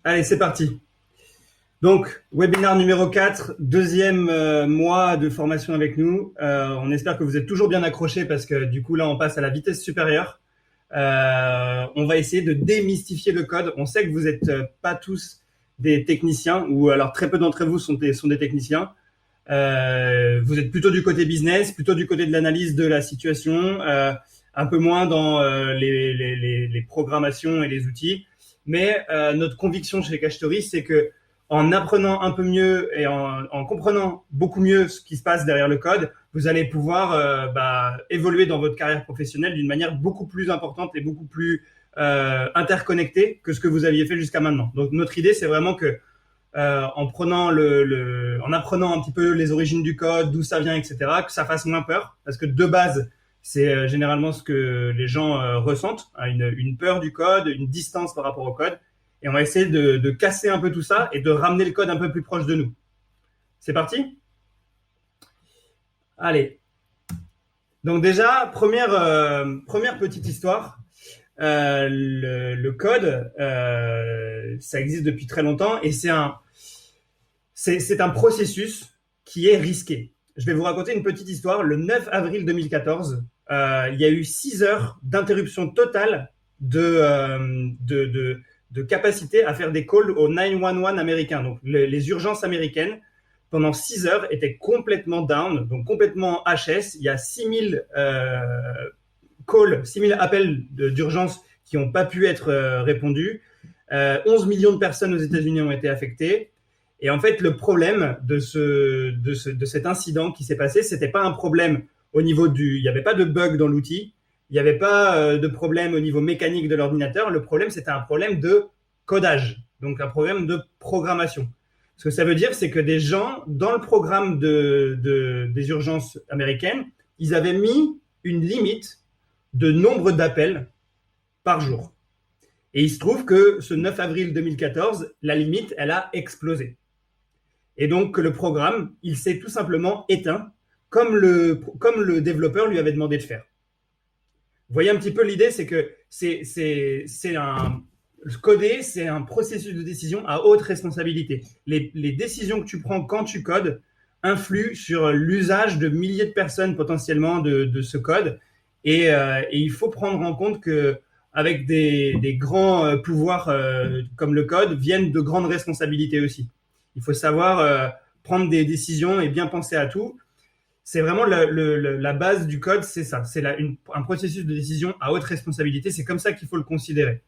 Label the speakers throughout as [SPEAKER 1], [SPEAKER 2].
[SPEAKER 1] Allez, c'est parti. Donc, webinaire numéro 4, deuxième mois de formation avec nous. On espère que vous êtes toujours bien accrochés parce que du coup, là, on passe à la vitesse supérieure. On va essayer de démystifier le code. On sait que vous n'êtes pas tous des techniciens, ou alors très peu d'entre vous sont des techniciens. Vous êtes plutôt du côté business, plutôt du côté de l'analyse de la situation, un peu moins dans les programmations et les outils. Mais notre conviction chez Cachetori, c'est que en apprenant un peu mieux et en comprenant beaucoup mieux ce qui se passe derrière le code, vous allez pouvoir évoluer dans votre carrière professionnelle d'une manière beaucoup plus importante et beaucoup plus interconnectée que ce que vous aviez fait jusqu'à maintenant. Donc notre idée, c'est vraiment que en apprenant un petit peu les origines du code, d'où ça vient, etc., que ça fasse moins peur, parce que de base, c'est généralement ce que les gens ressentent, hein, une peur du code, une distance par rapport au code. Et on va essayer de casser un peu tout ça et de ramener le code un peu plus proche de nous. C'est parti ? Allez. Donc déjà, première petite histoire. Le code, ça existe depuis très longtemps et c'est un processus qui est risqué. Je vais vous raconter une petite histoire. Le 9 avril 2014, il y a eu 6 heures d'interruption totale de capacité à faire des calls au 911 américain. Donc, les urgences américaines, pendant 6 heures, étaient complètement down, donc complètement HS. Il y a 6000 appels d'urgence qui n'ont pas pu être répondus. 11 millions de personnes aux États-Unis ont été affectées. Et en fait, le problème de cet incident qui s'est passé, c'était pas un problème au niveau il n'y avait pas de bug dans l'outil. Il n'y avait pas de problème au niveau mécanique de l'ordinateur. Le problème, c'était un problème de codage, donc un problème de programmation. Ce que ça veut dire, c'est que des gens, dans le programme des urgences américaines, ils avaient mis une limite de nombre d'appels par jour. Et il se trouve que ce 9 avril 2014, la limite, elle a explosé. Et donc, le programme, il s'est tout simplement éteint, comme le développeur lui avait demandé de faire. Vous voyez un petit peu l'idée, c'est que coder, c'est un processus de décision à haute responsabilité. Les décisions que tu prends quand tu codes influent sur l'usage de milliers de personnes potentiellement de ce code. Et il faut prendre en compte que avec des grands pouvoirs comme le code viennent de grandes responsabilités aussi. Il faut savoir prendre des décisions et bien penser à tout. C'est vraiment la base du code, c'est ça. C'est un processus de décision à haute responsabilité. C'est comme ça qu'il faut le considérer.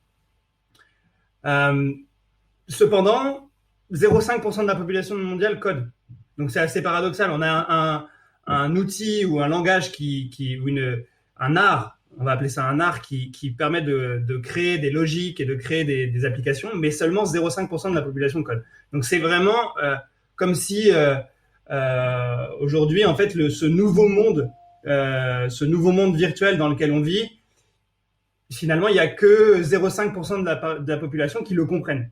[SPEAKER 1] Cependant, 0,5% de la population mondiale code. Donc, c'est assez paradoxal. On a un outil ou un langage un art, on va appeler ça un art, qui permet de créer des logiques et de créer des applications, mais seulement 0,5% de la population code. Donc, c'est vraiment comme si... aujourd'hui, en fait, ce nouveau monde virtuel dans lequel on vit, finalement, il n'y a que 0,5% de la population qui le comprennent.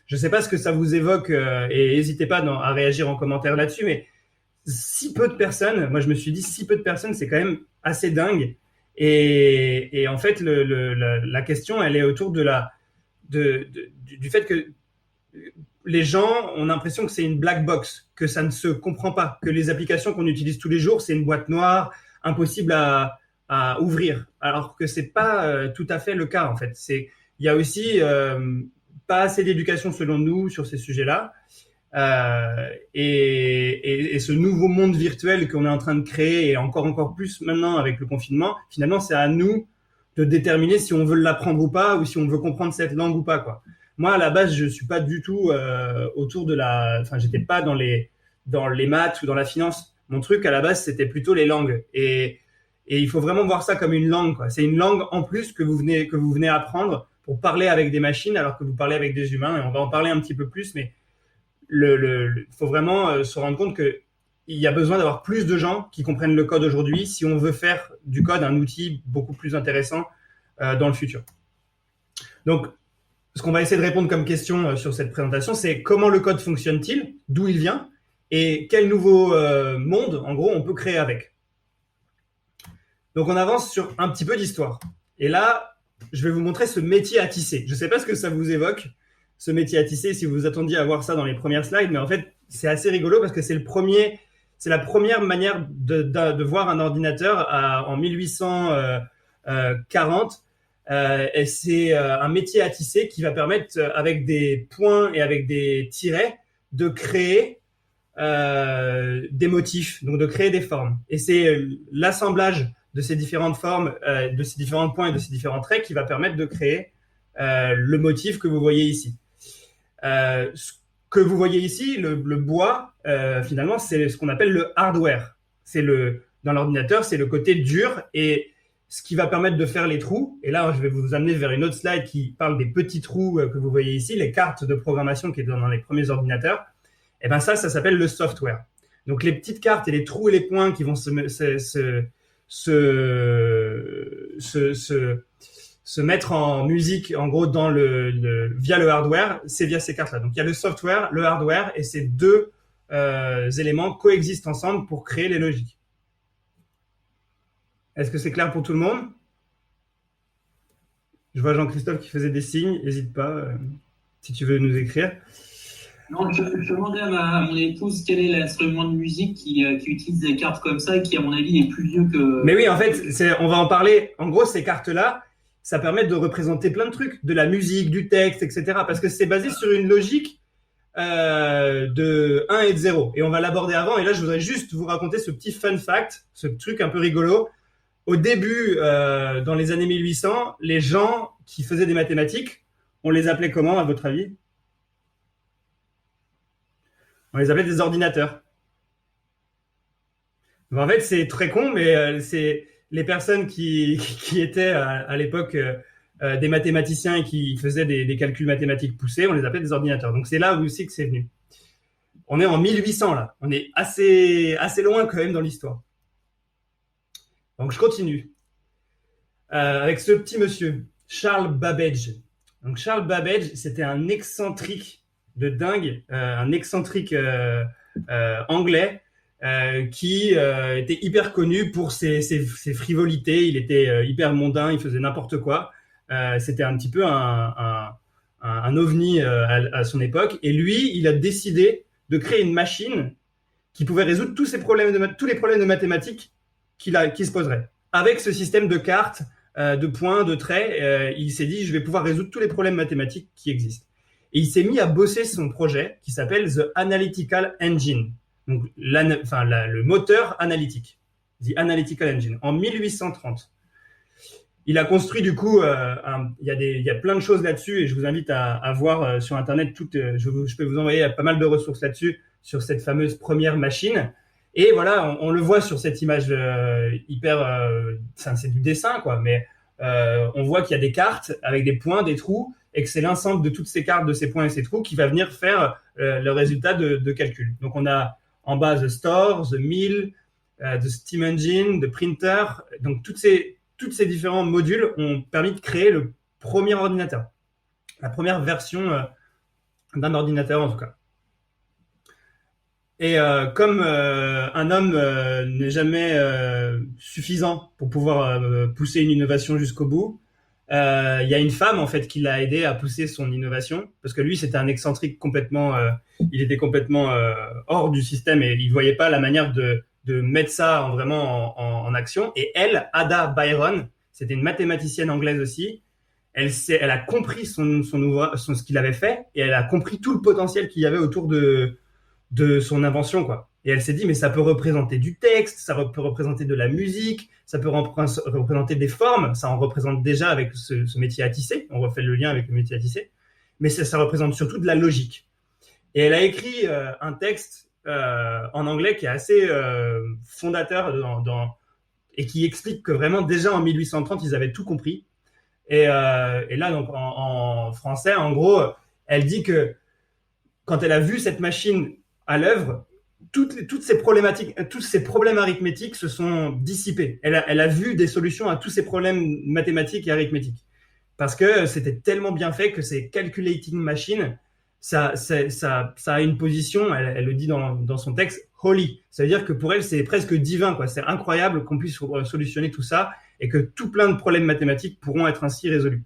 [SPEAKER 1] Je ne sais pas ce que ça vous évoque et n'hésitez pas à réagir en commentaire là-dessus, mais si peu de personnes, moi je me suis dit, si peu de personnes, c'est quand même assez dingue. Et en fait, la question, elle est autour du fait que les gens ont l'impression que c'est une black box, que ça ne se comprend pas, que les applications qu'on utilise tous les jours, c'est une boîte noire, impossible à ouvrir. Alors que c'est pas tout à fait le cas, en fait. Il y a aussi pas assez d'éducation, selon nous, sur ces sujets-là. Et ce nouveau monde virtuel qu'on est en train de créer, et encore plus maintenant avec le confinement, finalement, c'est à nous de déterminer si on veut l'apprendre ou pas, ou si on veut comprendre cette langue ou pas, quoi. Moi, à la base, je suis pas du tout autour de j'étais pas dans les maths ou dans la finance. Mon truc, à la base, c'était plutôt les langues. Et il faut vraiment voir ça comme une langue, quoi. C'est une langue en plus que vous venez apprendre pour parler avec des machines alors que vous parlez avec des humains. Et on va en parler un petit peu plus, mais faut vraiment se rendre compte que il y a besoin d'avoir plus de gens qui comprennent le code aujourd'hui si on veut faire du code un outil beaucoup plus intéressant dans le futur. Donc, ce qu'on va essayer de répondre comme question sur cette présentation, c'est comment le code fonctionne-t-il, d'où il vient, et quel nouveau monde, en gros, on peut créer avec. Donc, on avance sur un petit peu d'histoire. Et là, je vais vous montrer ce métier à tisser. Je ne sais pas ce que ça vous évoque, ce métier à tisser si vous vous attendiez à voir ça dans les premières slides, mais en fait, c'est assez rigolo parce que c'est la première manière de voir un ordinateur en 1840. Et c'est un métier à tisser qui va permettre, avec des points et avec des tirets, de créer des motifs, donc de créer des formes. Et c'est l'assemblage de ces différentes formes, de ces différents points et de ces différents traits qui va permettre de créer le motif que vous voyez ici. Ce que vous voyez ici, le bois, finalement, c'est ce qu'on appelle le hardware. Dans l'ordinateur, c'est le côté dur et ce qui va permettre de faire les trous. Et là, je vais vous amener vers une autre slide qui parle des petits trous que vous voyez ici, les cartes de programmation qui étaient dans les premiers ordinateurs. Et ben ça s'appelle le software. Donc les petites cartes et les trous et les points qui vont se mettre en musique, en gros, via le hardware, c'est via ces cartes-là. Donc il y a le software, le hardware, et ces deux éléments coexistent ensemble pour créer les logiques. Est-ce que c'est clair pour tout le monde? Je vois Jean-Christophe qui faisait des signes, n'hésite pas si tu veux nous écrire.
[SPEAKER 2] Non, je demandais à mon épouse quel est l'instrument de musique qui utilise des cartes comme ça et qui, à mon avis, est plus vieux que...
[SPEAKER 1] Mais oui, en fait, on va en parler. En gros, ces cartes-là, ça permet de représenter plein de trucs, de la musique, du texte, etc. Parce que c'est basé sur une logique de 1 et de 0. Et on va l'aborder avant. Et là, je voudrais juste vous raconter ce petit fun fact, ce truc un peu rigolo. Au début, dans les années 1800, les gens qui faisaient des mathématiques, on les appelait comment, à votre avis? On les appelait des ordinateurs. En fait, c'est très con, mais c'est les personnes qui étaient à l'époque des mathématiciens et qui faisaient des calculs mathématiques poussés, on les appelait des ordinateurs. Donc c'est là aussi que c'est venu. On est en 1800 là. On est assez loin quand même dans l'histoire. Donc je continue avec ce petit monsieur, Charles Babbage. Donc Charles Babbage, c'était un excentrique de dingue, un excentrique anglais qui était hyper connu pour ses frivolités. Il était hyper mondain, il faisait n'importe quoi. C'était un petit peu un ovni à son époque. Et lui, il a décidé de créer une machine qui pouvait résoudre tous les problèmes de mathématiques qui se poseraient. Avec ce système de cartes, de points, de traits, il s'est dit, je vais pouvoir résoudre tous les problèmes mathématiques qui existent. Et il s'est mis à bosser son projet qui s'appelle The Analytical Engine. Donc, le moteur analytique. The Analytical Engine. En 1830. Il a construit, du coup, il y a plein de choses là-dessus et je vous invite à voir sur Internet je peux vous envoyer pas mal de ressources là-dessus, sur cette fameuse première machine. Et voilà, on le voit sur cette image c'est du dessin, quoi, mais on voit qu'il y a des cartes avec des points, des trous, et que c'est l'ensemble de toutes ces cartes, de ces points et ces trous qui va venir faire le résultat de calcul. Donc on a en bas The Store, The Mill, The Steam Engine, The Printer. Donc toutes ces différents modules ont permis de créer le premier ordinateur, la première version d'un ordinateur en tout cas. Et comme un homme n'est jamais suffisant pour pouvoir pousser une innovation jusqu'au bout, il y a une femme en fait qui l'a aidé à pousser son innovation parce que lui c'était un excentrique complètement, il était complètement hors du système et il voyait pas la manière de mettre ça en action. Et elle, Ada Byron, c'était une mathématicienne anglaise aussi. Elle a compris ce qu'il avait fait et elle a compris tout le potentiel qu'il y avait autour de son invention, quoi. Et elle s'est dit, mais ça peut représenter du texte, ça peut représenter de la musique, ça peut représenter des formes, ça en représente déjà avec ce métier à tisser, on refait le lien avec le métier à tisser, mais ça représente surtout de la logique. Et elle a écrit un texte en anglais qui est assez fondateur et qui explique que vraiment déjà en 1830, ils avaient tout compris. Et là, donc en français, en gros, elle dit que quand elle a vu cette machine à l'œuvre, toutes ces problématiques, tous ces problèmes arithmétiques se sont dissipés. Elle a vu des solutions à tous ces problèmes mathématiques et arithmétiques. Parce que c'était tellement bien fait que ces calculating machines, ça a une position, elle le dit dans son texte, holy. Ça veut dire que pour elle, c'est presque divin, quoi. C'est incroyable qu'on puisse solutionner tout ça et que tout plein de problèmes mathématiques pourront être ainsi résolus.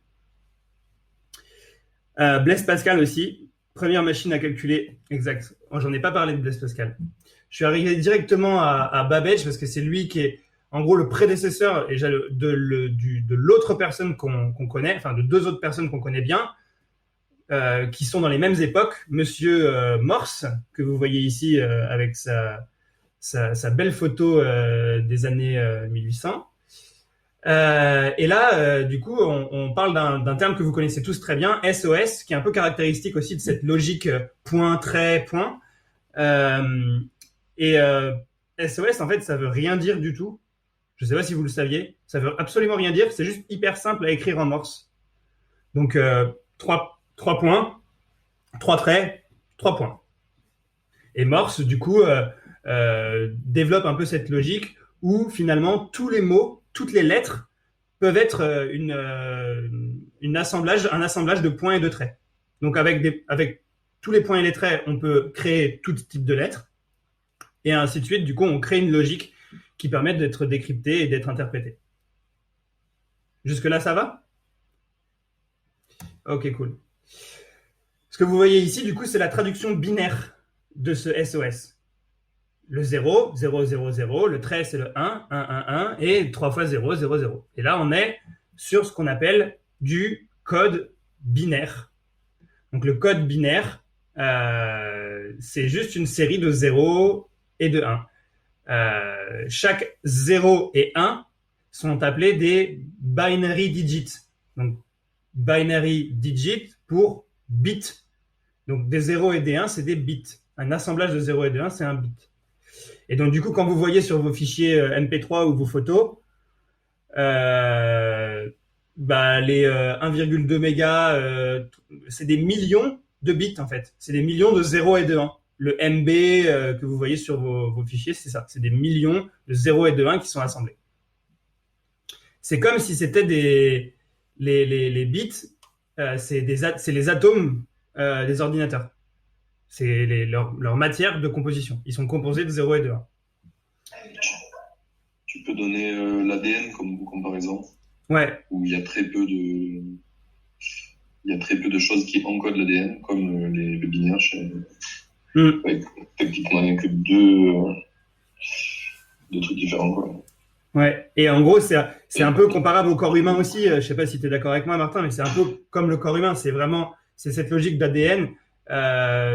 [SPEAKER 1] Blaise Pascal aussi, première machine à calculer exact. Oh, j'en ai pas parlé de Blaise Pascal. Je suis arrivé directement à Babbage parce que c'est lui qui est en gros le prédécesseur de l'autre personne qu'on connaît, enfin de deux autres personnes qu'on connaît bien, qui sont dans les mêmes époques. Monsieur Morse, que vous voyez ici avec sa belle photo des années 1800. Et là, du coup, on parle d'un terme que vous connaissez tous très bien, SOS, qui est un peu caractéristique aussi de cette logique point, trait, point. Et SOS, en fait, ça veut rien dire du tout. Je ne sais pas si vous le saviez. Ça veut absolument rien dire. C'est juste hyper simple à écrire en morse. Donc, trois points, trois traits, trois points. Et morse, du coup, développe un peu cette logique où finalement tous les mots, toutes les lettres peuvent être un assemblage de points et de traits. Donc avec tous les points et les traits, on peut créer tout type de lettres et ainsi de suite. Du coup, on crée une logique qui permet d'être décryptée et d'être interprétée. Jusque-là, ça va? Ok, cool. Ce que vous voyez ici, du coup, c'est la traduction binaire de ce SOS. Le 0, 0, 0, 0, le trait, c'est le 1, 1, 1, 1, et 3 fois 0, 0, 0. Et là, on est sur ce qu'on appelle du code binaire. Donc, le code binaire, c'est juste une série de 0 et de 1. Chaque 0 et 1 sont appelés des binary digits. Donc, binary digit pour bit. Donc, des 0 et des 1, c'est des bits. Un assemblage de 0 et de 1, c'est un bit. Et donc, du coup, quand vous voyez sur vos fichiers MP3 ou vos photos, les 1,2 mégas, c'est des millions de bits, en fait. C'est des millions de 0 et de 1. Le MB que vous voyez sur vos fichiers, c'est ça. C'est des millions de 0 et de 1 qui sont assemblés. C'est comme si c'était les bits, c'est les atomes des ordinateurs. C'est leur matière de composition. Ils sont composés de 0 et de 1.
[SPEAKER 3] Tu peux donner l'ADN comme comparaison.
[SPEAKER 1] Ouais.
[SPEAKER 3] Où il y a très peu de choses qui encodent l'ADN, comme le binaire. Ouais, techniquement, il n'y a que deux trucs différents, quoi.
[SPEAKER 1] Ouais. Et en gros, c'est un peu comparable au corps humain aussi. Je sais pas si tu es d'accord avec moi, Martin, mais c'est un peu comme le corps humain. C'est cette logique d'ADN.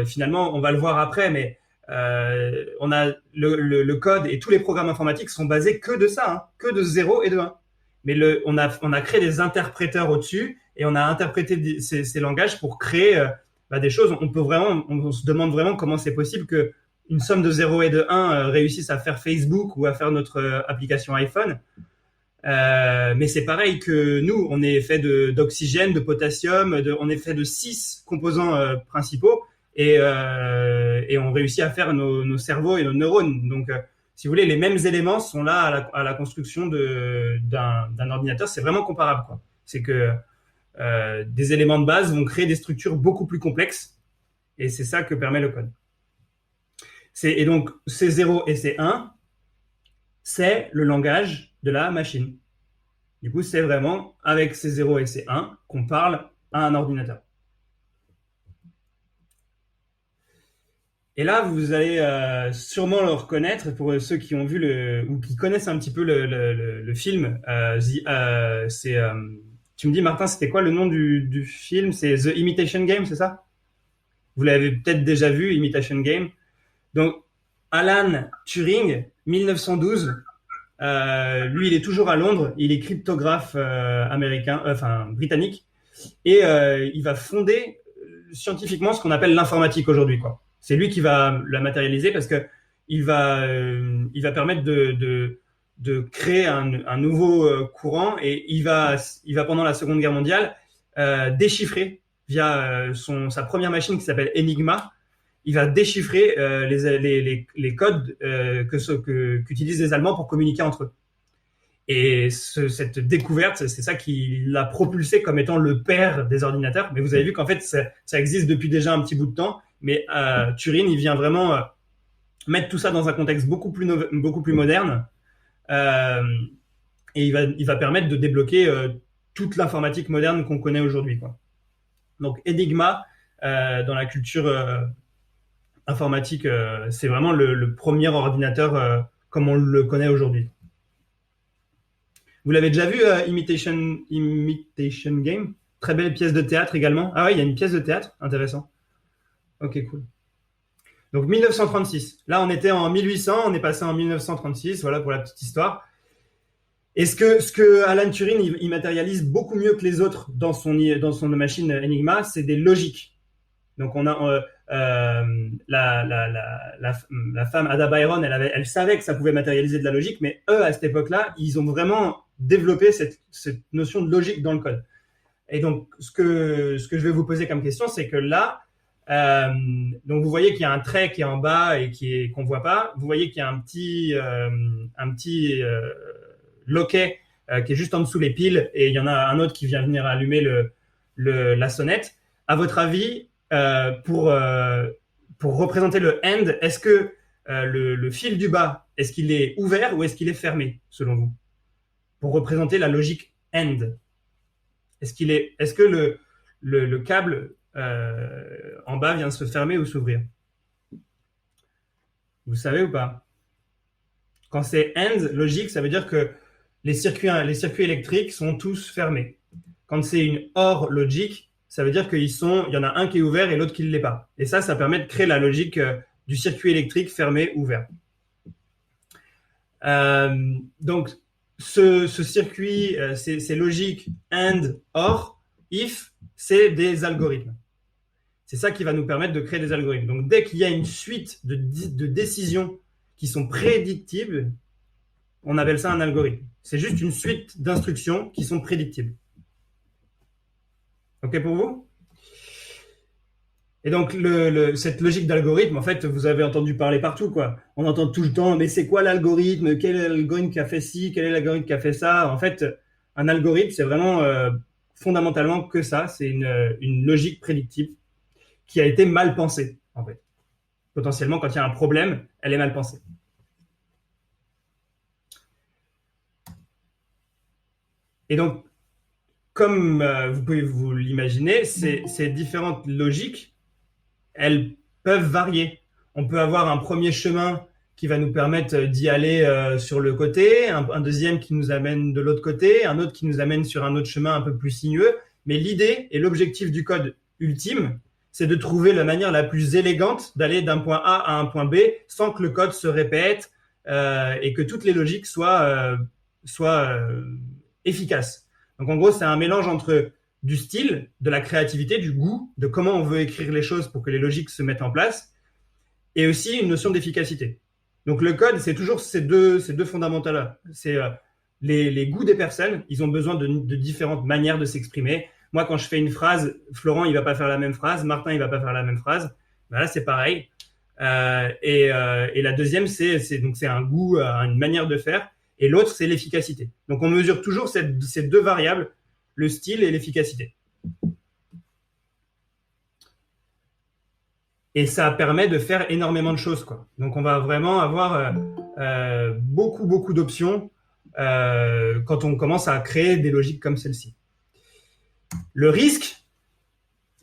[SPEAKER 1] Finalement, on va le voir après, mais on a le code et tous les programmes informatiques sont basés que de ça, hein, que de 0 et de 1. Mais on a créé des interpréteurs au-dessus et on a interprété ces langages pour créer des choses. On se demande vraiment comment c'est possible que une somme de 0 et de 1 réussisse à faire Facebook ou à faire notre application iPhone. Mais c'est pareil que nous, on est fait d'oxygène, de potassium, on est fait de 6 composants principaux et on réussit à faire nos cerveaux et nos neurones. Donc, si vous voulez, les mêmes éléments sont là à la construction d'un ordinateur. C'est vraiment comparable, quoi. C'est que des éléments de base vont créer des structures beaucoup plus complexes et c'est ça que permet le code. Et donc, ces 0 et ces 1, c'est le langage de la machine. Du coup, c'est vraiment avec ces 0 et ces 1 qu'on parle à un ordinateur. Et là, vous allez sûrement le reconnaître pour ceux qui ont vu ou qui connaissent un petit peu le film. Tu me dis, Martin, c'était quoi le nom du film? C'est The Imitation Game, c'est ça? Vous l'avez peut-être déjà vu, Imitation Game. Donc, Alan Turing, 1912. Lui, il est toujours à Londres. Il est cryptographe britannique, et il va fonder scientifiquement ce qu'on appelle l'informatique aujourd'hui, quoi. C'est lui qui va la matérialiser parce que il va permettre de créer un nouveau courant, et il va pendant la Seconde Guerre mondiale déchiffrer via sa première machine qui s'appelle Enigma. Il va déchiffrer les codes qu'utilisent les Allemands pour communiquer entre eux. Et cette découverte, c'est ça qui l'a propulsé comme étant le père des ordinateurs. Mais vous avez vu qu'en fait, ça existe depuis déjà un petit bout de temps. Mais Turing, il vient vraiment mettre tout ça dans un contexte beaucoup plus moderne. Et il va permettre de débloquer toute l'informatique moderne qu'on connaît aujourd'hui, quoi. Donc Enigma, dans la culture informatique, c'est vraiment le premier ordinateur comme on le connaît aujourd'hui. Vous l'avez déjà vu, Imitation Game? Très belle pièce de théâtre également. Ah oui, il y a une pièce de théâtre, intéressant. Ok, cool. Donc 1936. Là, on était en 1800, on est passé en 1936. Voilà pour la petite histoire. Et ce que Alan Turing il matérialise beaucoup mieux que les autres dans son machine Enigma, c'est des logiques. Donc on a la femme Ada Byron, elle savait que ça pouvait matérialiser de la logique, mais eux à cette époque-là, ils ont vraiment développé cette notion de logique dans le code. Et donc ce que je vais vous poser comme question, c'est que là, donc vous voyez qu'il y a un trait qui est en bas et qu'on voit pas. Vous voyez qu'il y a un petit loquet qui est juste en dessous les piles, et il y en a un autre qui vient venir allumer la sonnette. À votre avis, pour représenter le end, est-ce que le fil du bas, est-ce qu'il est ouvert ou est-ce qu'il est fermé, selon vous? Pour représenter la logique end, est-ce que le câble en bas vient de se fermer ou s'ouvrir? Vous savez ou pas? Quand c'est end logique, ça veut dire que les circuits électriques sont tous fermés. Quand c'est une OR logique, ça veut dire il y en a un qui est ouvert et l'autre qui ne l'est pas. Et ça permet de créer la logique du circuit électrique fermé-ouvert. Donc, ce circuit, ces logiques AND, OR, IF, c'est des algorithmes. C'est ça qui va nous permettre de créer des algorithmes. Donc, dès qu'il y a une suite de décisions qui sont prédictibles, on appelle ça un algorithme. C'est juste une suite d'instructions qui sont prédictibles. OK pour vous? Et donc, cette logique d'algorithme, en fait, vous avez entendu parler partout, quoi. On entend tout le temps, mais c'est quoi l'algorithme? Quel est l'algorithme qui a fait ci? Quel est l'algorithme qui a fait ça? En fait, un algorithme, c'est vraiment fondamentalement que ça. C'est une logique prédictive qui a été mal pensée, en fait. Potentiellement, quand il y a un problème, elle est mal pensée. Et donc, comme vous pouvez vous l'imaginer, ces différentes logiques, elles peuvent varier. On peut avoir un premier chemin qui va nous permettre d'y aller sur le côté, un deuxième qui nous amène de l'autre côté, un autre qui nous amène sur un autre chemin un peu plus sinueux. Mais l'idée et l'objectif du code ultime, c'est de trouver la manière la plus élégante d'aller d'un point A à un point B sans que le code se répète et que toutes les logiques soient efficaces. Donc en gros, c'est un mélange entre du style, de la créativité, du goût, de comment on veut écrire les choses pour que les logiques se mettent en place, et aussi une notion d'efficacité. Donc le code, c'est toujours ces deux fondamentaux-là. C'est les goûts des personnes, ils ont besoin de différentes manières de s'exprimer. Moi, quand je fais une phrase, Florent, il va pas faire la même phrase, Martin, il va pas faire la même phrase. Ben là, c'est pareil. Et la deuxième, c'est un goût, une manière de faire. Et l'autre, c'est l'efficacité. Donc, on mesure toujours ces deux variables, le style et l'efficacité. Et ça permet de faire énormément de choses, quoi. Donc, on va vraiment avoir beaucoup d'options quand on commence à créer des logiques comme celle-ci. Le risque,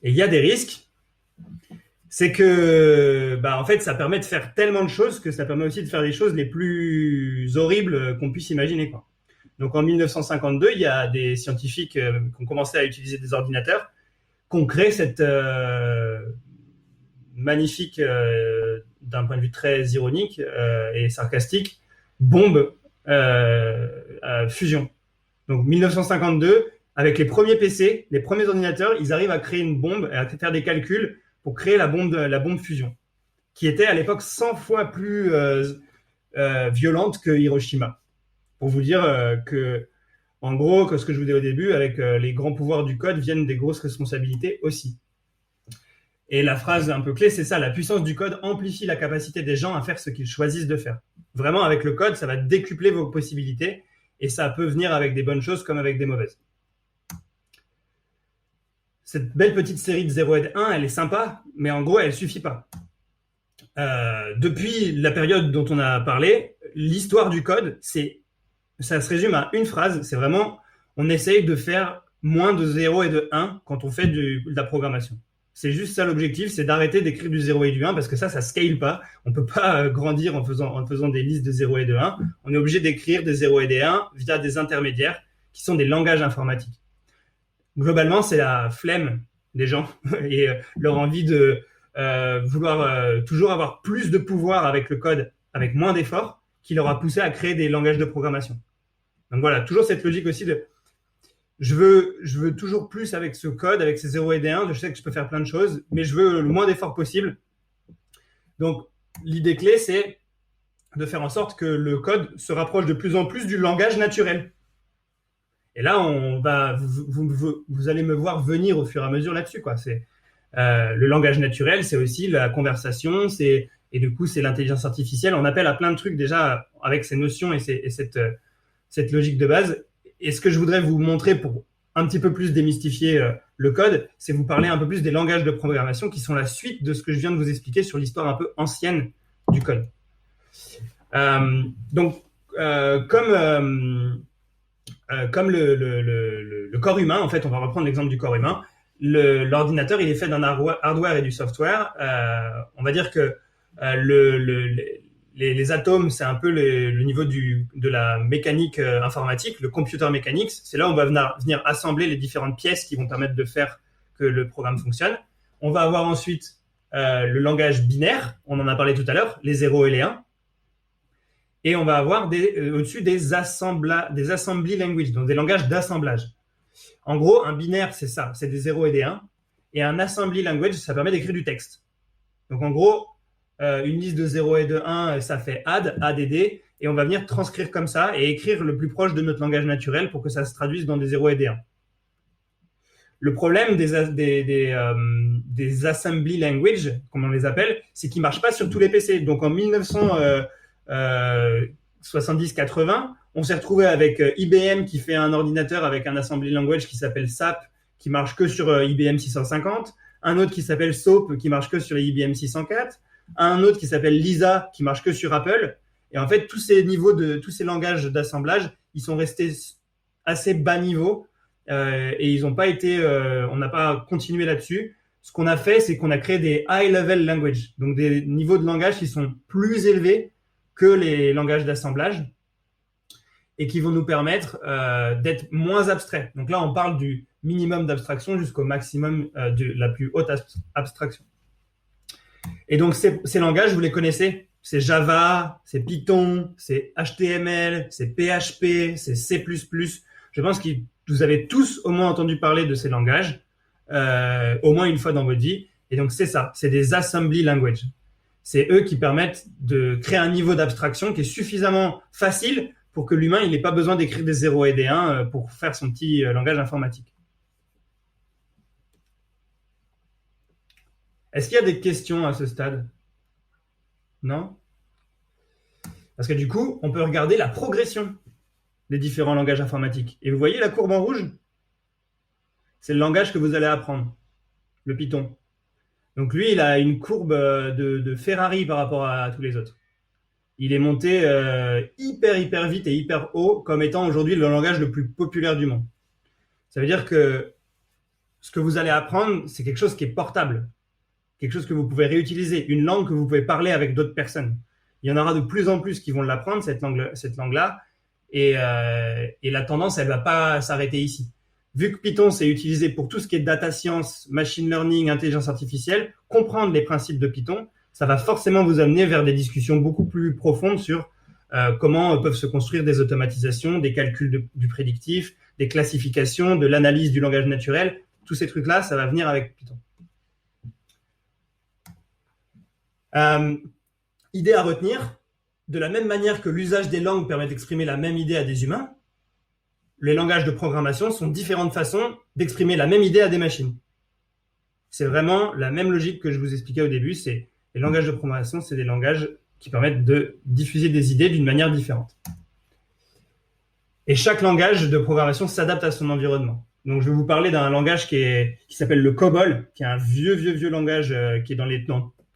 [SPEAKER 1] et il y a des risques, c'est que, en fait, ça permet de faire tellement de choses que ça permet aussi de faire des choses les plus horribles qu'on puisse imaginer, quoi. Donc, en 1952, il y a des scientifiques qui ont commencé à utiliser des ordinateurs, qui ont créé cette magnifique, d'un point de vue très ironique et sarcastique, bombe à fusion. Donc, 1952, avec les premiers PC, les premiers ordinateurs, ils arrivent à créer une bombe et à faire des calculs pour créer la bombe fusion, qui était à l'époque 100 fois plus violente que Hiroshima. Pour vous dire que, en gros, que ce que je vous dis au début, avec les grands pouvoirs du code viennent des grosses responsabilités aussi. Et la phrase un peu clé, c'est ça: la puissance du code amplifie la capacité des gens à faire ce qu'ils choisissent de faire. Vraiment, avec le code, ça va décupler vos possibilités, et ça peut venir avec des bonnes choses comme avec des mauvaises. Cette belle petite série de 0 et de 1, elle est sympa, mais en gros, elle suffit pas. Depuis la période dont on a parlé, l'histoire du code, ça se résume à une phrase. C'est vraiment, on essaye de faire moins de 0 et de 1 quand on fait de la programmation. C'est juste ça l'objectif, c'est d'arrêter d'écrire du 0 et du 1 parce que ça scale pas. On peut pas grandir en faisant des listes de 0 et de 1. On est obligé d'écrire des 0 et des 1 via des intermédiaires qui sont des langages informatiques. Globalement, c'est la flemme des gens et leur envie de vouloir toujours avoir plus de pouvoir avec le code, avec moins d'efforts, qui leur a poussé à créer des langages de programmation. Donc voilà, toujours cette logique aussi de je veux toujours plus avec ce code, avec ces 0 et des 1, je sais que je peux faire plein de choses, mais je veux le moins d'efforts possible. Donc l'idée clé, c'est de faire en sorte que le code se rapproche de plus en plus du langage naturel. Et là, vous allez me voir venir au fur et à mesure là-dessus, quoi. C'est le langage naturel, c'est aussi la conversation, et du coup, c'est l'intelligence artificielle. On appelle à plein de trucs déjà avec ces notions et cette logique de base. Et ce que je voudrais vous montrer pour un petit peu plus démystifier le code, c'est vous parler un peu plus des langages de programmation qui sont la suite de ce que je viens de vous expliquer sur l'histoire un peu ancienne du code. Donc, comme le corps humain, en fait, on va reprendre l'exemple du corps humain. L'ordinateur, il est fait d'un hardware et du software. On va dire que les atomes, c'est un peu le niveau de la mécanique informatique, le computer mechanics. C'est là où on va venir assembler les différentes pièces qui vont permettre de faire que le programme fonctionne. On va avoir ensuite le langage binaire, on en a parlé tout à l'heure, les 0 et les 1. Et on va avoir au-dessus des assembly language, donc des langages d'assemblage. En gros, un binaire, c'est ça, c'est des 0 et des 1. Et un assembly language, ça permet d'écrire du texte. Donc en gros, une liste de 0 et de 1, ça fait add, et on va venir transcrire comme ça et écrire le plus proche de notre langage naturel pour que ça se traduise dans des 0 et des 1. Le problème des assembly language, comme on les appelle, c'est qu'ils ne marchent pas sur tous les PC. Donc en 1970-80, on s'est retrouvé avec IBM qui fait un ordinateur avec un assembly language qui s'appelle SAP, qui marche que sur IBM 650, un autre qui s'appelle SOAP, qui marche que sur IBM 604, un autre qui s'appelle Lisa, qui marche que sur Apple. Et en fait, tous ces langages d'assemblage, ils sont restés assez bas niveau et ils n'ont pas été, on n'a pas continué là-dessus. Ce qu'on a fait, c'est qu'on a créé des high-level language, donc des niveaux de langage qui sont plus élevés que les langages d'assemblage et qui vont nous permettre d'être moins abstraits. Donc là, on parle du minimum d'abstraction jusqu'au maximum de la plus haute abstraction. Et donc, ces langages, vous les connaissez. C'est Java, c'est Python, c'est HTML, c'est PHP, c'est C++. Je pense que vous avez tous au moins entendu parler de ces langages, au moins une fois dans votre vie. Et donc, c'est ça, c'est des assembly language. C'est eux qui permettent de créer un niveau d'abstraction qui est suffisamment facile pour que l'humain n'ait pas besoin d'écrire des 0 et des 1 pour faire son petit langage informatique. Est-ce qu'il y a des questions à ce stade? Non? Parce que du coup, on peut regarder la progression des différents langages informatiques. Et vous voyez la courbe en rouge? C'est le langage que vous allez apprendre, le Python. Donc lui, il a une courbe de Ferrari par rapport à tous les autres. Il est monté hyper vite et hyper haut comme étant aujourd'hui le langage le plus populaire du monde. Ça veut dire que ce que vous allez apprendre, c'est quelque chose qui est portable, quelque chose que vous pouvez réutiliser, une langue que vous pouvez parler avec d'autres personnes. Il y en aura de plus en plus qui vont l'apprendre, cette langue-là, et la tendance, elle ne va pas s'arrêter ici. Vu que Python, c'est utilisé pour tout ce qui est data science, machine learning, intelligence artificielle, comprendre les principes de Python, ça va forcément vous amener vers des discussions beaucoup plus profondes sur comment peuvent se construire des automatisations, des calculs du prédictif, des classifications, de l'analyse du langage naturel. Tous ces trucs-là, ça va venir avec Python. Idée à retenir, de la même manière que l'usage des langues permet d'exprimer la même idée à des humains, les langages de programmation sont différentes façons d'exprimer la même idée à des machines. C'est vraiment la même logique que je vous expliquais au début, c'est les langages de programmation, c'est des langages qui permettent de diffuser des idées d'une manière différente. Et chaque langage de programmation s'adapte à son environnement. Donc, je vais vous parler d'un langage qui s'appelle le COBOL, qui est un vieux langage qui est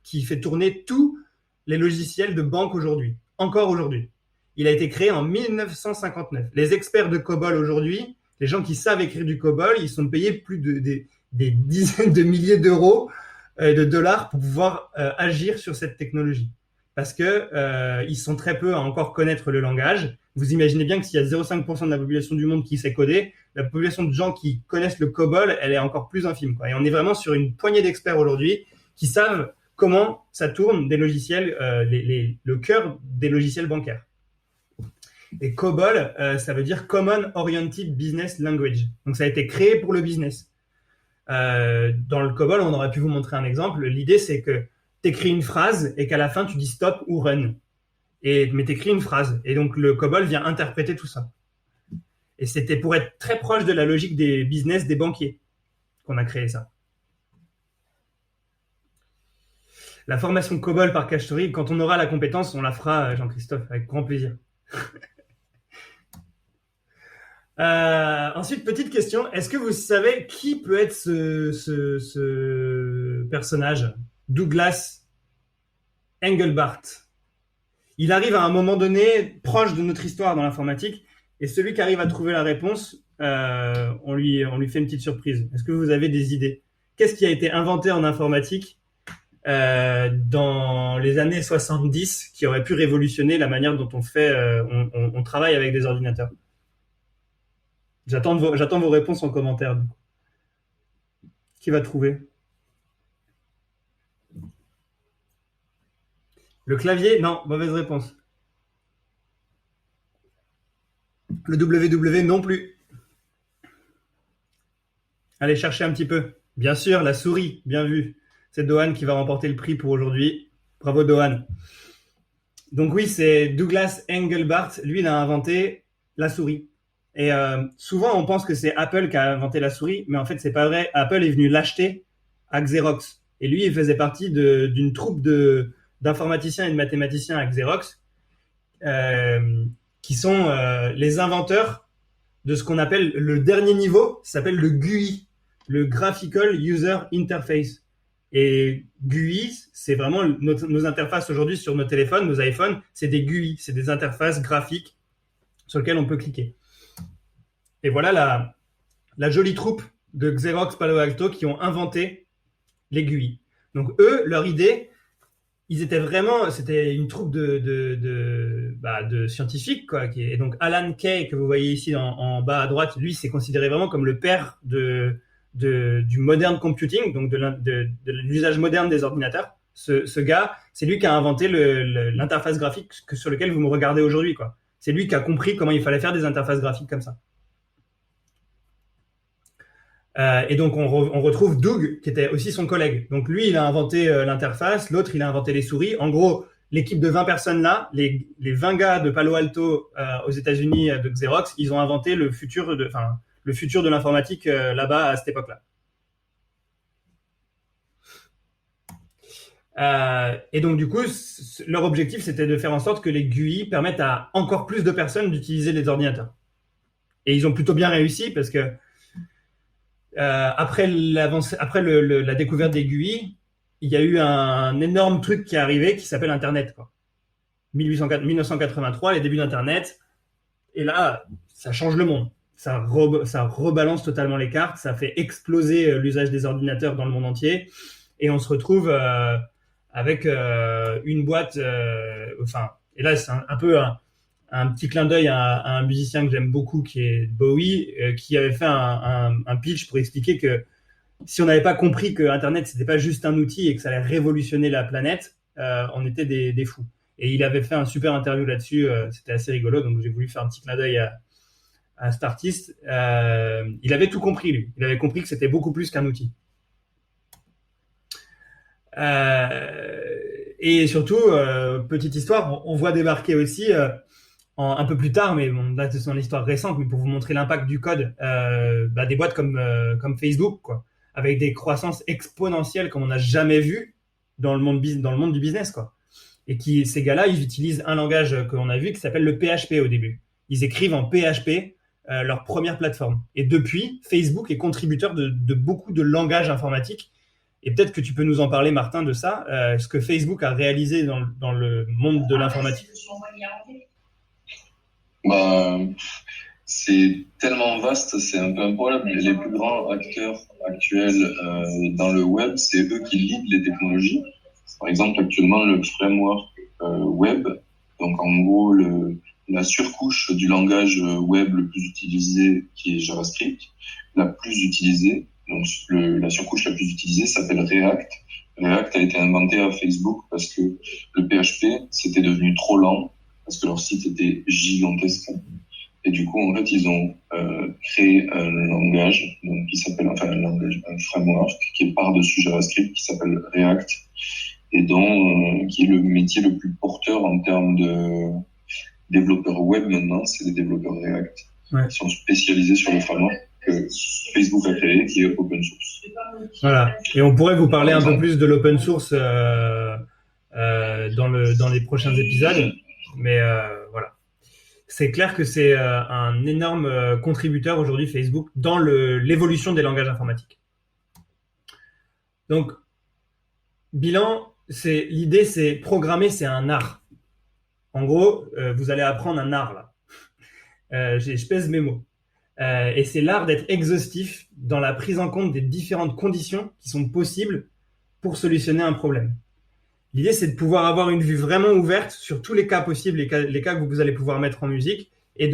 [SPEAKER 1] qui fait tourner tous les logiciels de banque aujourd'hui, encore aujourd'hui. Il a été créé en 1959. Les experts de COBOL aujourd'hui, Les gens qui savent écrire du COBOL, ils sont payés plus des dizaines de milliers d'euros, de dollars pour pouvoir agir sur cette technologie. Parce que ils sont très peu à encore connaître le langage. Vous imaginez bien que s'il y a 0,5% de la population du monde qui sait coder, la population de gens qui connaissent le COBOL, elle est encore plus infime, quoi. Et on est vraiment sur une poignée d'experts aujourd'hui qui savent comment ça tourne des logiciels, le cœur des logiciels bancaires. Et COBOL, ça veut dire Common Oriented Business Language. Donc ça a été créé pour le business. Dans le COBOL, on aurait pu vous montrer un exemple. L'idée, c'est que tu écris une phrase et qu'à la fin, tu dis stop ou run. Mais tu écris une phrase. Et donc, le COBOL vient interpréter tout ça. Et c'était pour être très proche de la logique des business des banquiers qu'on a créé ça. La formation COBOL par Cachetori, quand on aura la compétence, on la fera, Jean-Christophe, avec grand plaisir. Ensuite, petite question. Est-ce que vous savez qui peut être ce personnage, Douglas Engelbart? Il arrive à un moment donné proche de notre histoire dans l'informatique, et celui qui arrive à trouver la réponse, on lui fait une petite surprise. Est-ce que vous avez des idées? Qu'est-ce qui a été inventé en informatique dans les années 70 qui aurait pu révolutionner la manière dont on travaille avec des ordinateurs? J'attends vos réponses en commentaire. Qui va trouver? Le clavier? Non, mauvaise réponse. Le WW non plus. Allez chercher un petit peu. Bien sûr, la souris, bien vu. C'est Dohan qui va remporter le prix pour aujourd'hui. Bravo Dohan. Donc oui, c'est Douglas Engelbart. Lui, il a inventé la souris. Et souvent, on pense que c'est Apple qui a inventé la souris, mais en fait, c'est pas vrai. Apple est venu l'acheter à Xerox. Et lui, il faisait partie d'une troupe d'informaticiens et de mathématiciens à Xerox qui sont les inventeurs de ce qu'on appelle le dernier niveau. Ça s'appelle le GUI, le Graphical User Interface. Et GUI, c'est vraiment nos interfaces aujourd'hui sur nos téléphones, nos iPhones, c'est des GUI, c'est des interfaces graphiques sur lesquelles on peut cliquer. Et voilà la jolie troupe de Xerox Palo Alto qui ont inventé les GUI. Donc eux, leur idée, c'était une troupe de scientifiques, quoi. Et donc Alan Kay, que vous voyez ici en bas à droite, lui, c'est considéré vraiment comme le père du modern computing, donc de l'usage moderne des ordinateurs. Ce gars, c'est lui qui a inventé l'interface graphique sur lequel vous me regardez aujourd'hui, quoi. C'est lui qui a compris comment il fallait faire des interfaces graphiques comme ça. Et donc, on retrouve Doug, qui était aussi son collègue. Donc, lui, il a inventé l'interface. L'autre, il a inventé les souris. En gros, l'équipe de 20 personnes là, les 20 gars de Palo Alto aux États-Unis de Xerox, ils ont inventé le futur de l'informatique là-bas à cette époque-là. Et donc, du coup, leur objectif, c'était de faire en sorte que les GUI permettent à encore plus de personnes d'utiliser les ordinateurs. Et ils ont plutôt bien réussi parce que après la découverte des GUI, il y a eu un énorme truc qui est arrivé qui s'appelle Internet, quoi. 1983, les débuts d'Internet. Et là, ça change le monde. Ça rebalance totalement les cartes. Ça fait exploser l'usage des ordinateurs dans le monde entier. Et on se retrouve avec une boîte. Et là, c'est un peu un petit clin d'œil à un musicien que j'aime beaucoup, qui est Bowie, qui avait fait un pitch pour expliquer que si on n'avait pas compris que Internet, c'était pas juste un outil et que ça allait révolutionner la planète, on était des fous. Et il avait fait un super interview là-dessus, c'était assez rigolo, donc j'ai voulu faire un petit clin d'œil à cet artiste. Il avait tout compris, lui. Il avait compris que c'était beaucoup plus qu'un outil. Et surtout, petite histoire, on voit débarquer aussi un peu plus tard, mais bon, là c'est son histoire récente, mais pour vous montrer l'impact du code, des boîtes comme Facebook, quoi, avec des croissances exponentielles comme on n'a jamais vu dans le monde du business, quoi. Et ces gars-là, ils utilisent un langage qu'on a vu qui s'appelle le PHP au début. Ils écrivent en PHP leur première plateforme. Et depuis, Facebook est contributeur de beaucoup de langages informatiques. Et peut-être que tu peux nous en parler, Martin, de ça, ce que Facebook a réalisé dans le monde de l'informatique.
[SPEAKER 3] c'est tellement vaste, c'est un peu un problème. Les plus grands acteurs actuels dans le web, c'est eux qui lead les technologies. Par exemple, actuellement, le framework web, donc en gros, la surcouche du langage web le plus utilisé, qui est JavaScript, la plus utilisée, donc la surcouche la plus utilisée s'appelle React. React a été inventé à Facebook parce que le PHP, c'était devenu trop lent, parce que leur site était gigantesque. Et du coup, en fait, ils ont créé un langage, donc qui s'appelle, un framework qui est par-dessus JavaScript, qui s'appelle React, et qui est le métier le plus porteur en termes de développeurs web maintenant, c'est les développeurs React, qui sont spécialisés sur le framework que Facebook a créé, qui est open source.
[SPEAKER 1] Voilà. Et on pourrait vous parler un peu plus de l'open source dans les prochains épisodes, mais voilà. C'est clair que c'est un énorme contributeur aujourd'hui, Facebook, dans l'évolution des langages informatiques. Donc, bilan, l'idée, c'est programmer, c'est un art. En gros, vous allez apprendre un art là. Je pèse mes mots. Et c'est l'art d'être exhaustif dans la prise en compte des différentes conditions qui sont possibles pour solutionner un problème. L'idée, c'est de pouvoir avoir une vue vraiment ouverte sur tous les cas possibles, les cas que vous allez pouvoir mettre en musique, et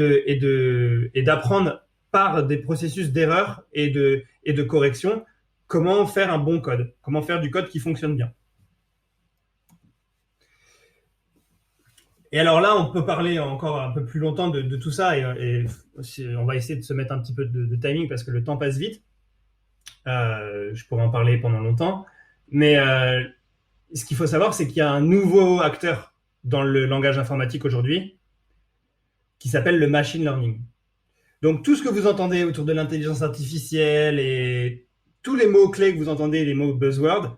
[SPEAKER 1] d'apprendre par des processus d'erreur et de correction comment faire un bon code, comment faire du code qui fonctionne bien. Et alors là, on peut parler encore un peu plus longtemps de tout ça, et on va essayer de se mettre un petit peu de timing parce que le temps passe vite. Je pourrais en parler pendant longtemps, mais ce qu'il faut savoir, c'est qu'il y a un nouveau acteur dans le langage informatique aujourd'hui qui s'appelle le machine learning. Donc tout ce que vous entendez autour de l'intelligence artificielle et tous les mots-clés que vous entendez, les mots buzzwords,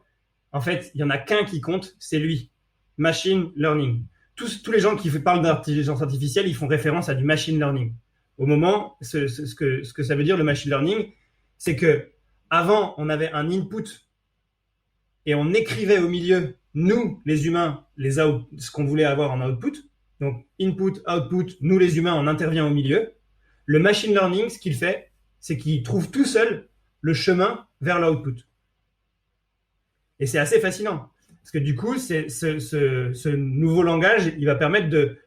[SPEAKER 1] en fait, il n'y en a qu'un qui compte, c'est lui, machine learning. Tous les gens qui parlent d'intelligence artificielle, ils font référence à du machine learning. Au moment, ce que ça veut dire le machine learning, c'est que avant, on avait un input et on écrivait au milieu, nous, les humains, ce qu'on voulait avoir en output. Donc, input, output, nous, les humains, on intervient au milieu. Le machine learning, ce qu'il fait, c'est qu'il trouve tout seul le chemin vers l'output. Et c'est assez fascinant. Parce que du coup, ce nouveau langage, il va permettre de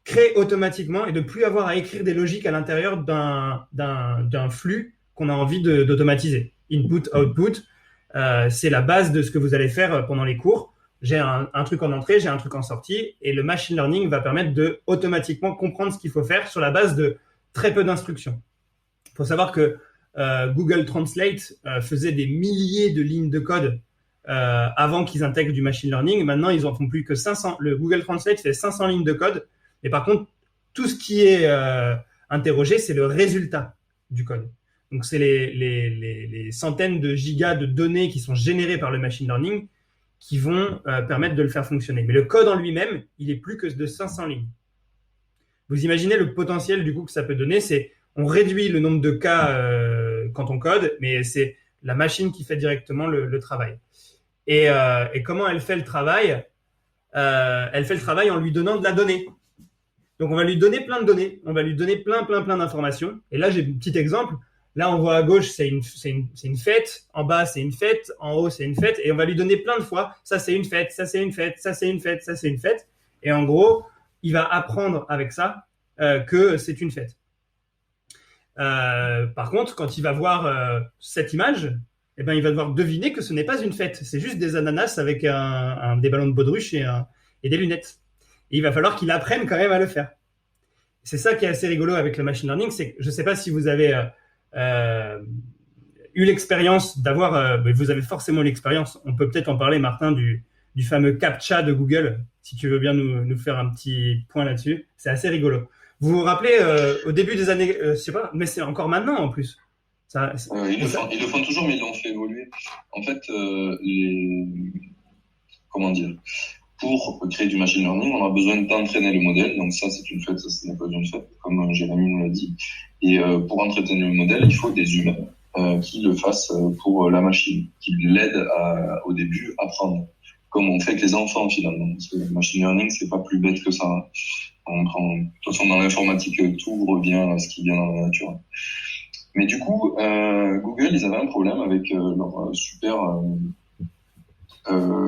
[SPEAKER 1] créer automatiquement et de plus avoir à écrire des logiques à l'intérieur d'un flux qu'on a envie d'automatiser. Input, output, c'est la base de ce que vous allez faire pendant les cours. J'ai un truc en entrée, j'ai un truc en sortie, et le machine learning va permettre de automatiquement comprendre ce qu'il faut faire sur la base de très peu d'instructions. Il faut savoir que Google Translate faisait des milliers de lignes de code avant qu'ils intègrent du machine learning. Maintenant, ils en font plus que 500. Le Google Translate fait 500 lignes de code, mais par contre, tout ce qui est interrogé, c'est le résultat du code. Donc, c'est les centaines de gigas de données qui sont générées par le machine learning qui vont permettre de le faire fonctionner. Mais le code en lui-même, il est plus que de 500 lignes. Vous imaginez le potentiel du coup que ça peut donner, c'est on réduit le nombre de cas quand on code, mais c'est la machine qui fait directement le travail. Et comment elle fait le travail ? Elle fait le travail en lui donnant de la donnée. Donc, on va lui donner plein de données. On va lui donner plein d'informations. Et là, j'ai un petit exemple. Là, on voit à gauche, c'est une fête. En bas, c'est une fête. En haut, c'est une fête. Et on va lui donner plein de fois. Ça, c'est une fête. Ça, c'est une fête. Ça, c'est une fête. Ça, c'est une fête. Et en gros, il va apprendre avec ça que c'est une fête. Par contre, quand il va voir cette image, eh ben, il va devoir deviner que ce n'est pas une fête. C'est juste des ananas avec des ballons de baudruche et des lunettes. Et il va falloir qu'il apprenne quand même à le faire. C'est ça qui est assez rigolo avec le machine learning. C'est que je ne sais pas si vous avez eu l'expérience d'avoir... vous avez forcément l'expérience. On peut peut-être en parler, Martin, du fameux CAPTCHA de Google, si tu veux bien nous faire un petit point là-dessus. C'est assez rigolo. Vous vous rappelez, au début des années... je sais pas, mais c'est encore maintenant en plus.
[SPEAKER 3] Ils le font toujours, mais ils l'ont fait évoluer. En fait, comment dire, pour créer du machine learning, on a besoin d'entraîner le modèle. Donc ça, c'est une fête, ça, ce n'est pas une fête, comme Jérémy nous l'a dit. Et pour entraîner le modèle, il faut des humains qui le fassent pour la machine, qui l'aident au début à apprendre, comme on fait avec les enfants finalement. Parce que le machine learning, c'est pas plus bête que ça. De toute façon, dans l'informatique, tout revient à ce qui vient dans la nature. Mais du coup, Google, ils avaient un problème avec leur super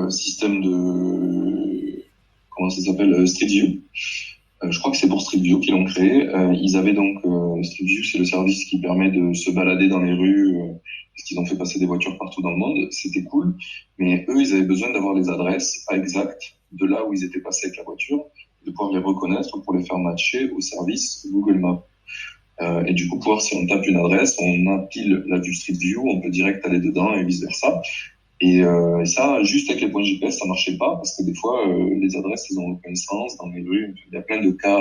[SPEAKER 3] système de... Comment ça s'appelle? Street View. Je crois que c'est pour Street View qu'ils l'ont créé. Ils avaient donc... Street View, c'est le service qui permet de se balader dans les rues, parce qu'ils ont fait passer des voitures partout dans le monde. C'était cool. Mais eux, ils avaient besoin d'avoir les adresses exactes de là où ils étaient passés avec la voiture, de pouvoir les reconnaître pour les faire matcher au service Google Maps. Et du coup, pouvoir, si on tape une adresse, on empile la vue Street View, on peut direct aller dedans et vice versa. Et ça, juste avec les points GPS, ça marchait pas parce que des fois, les adresses, elles ont aucun sens dans les rues. Il y a plein de cas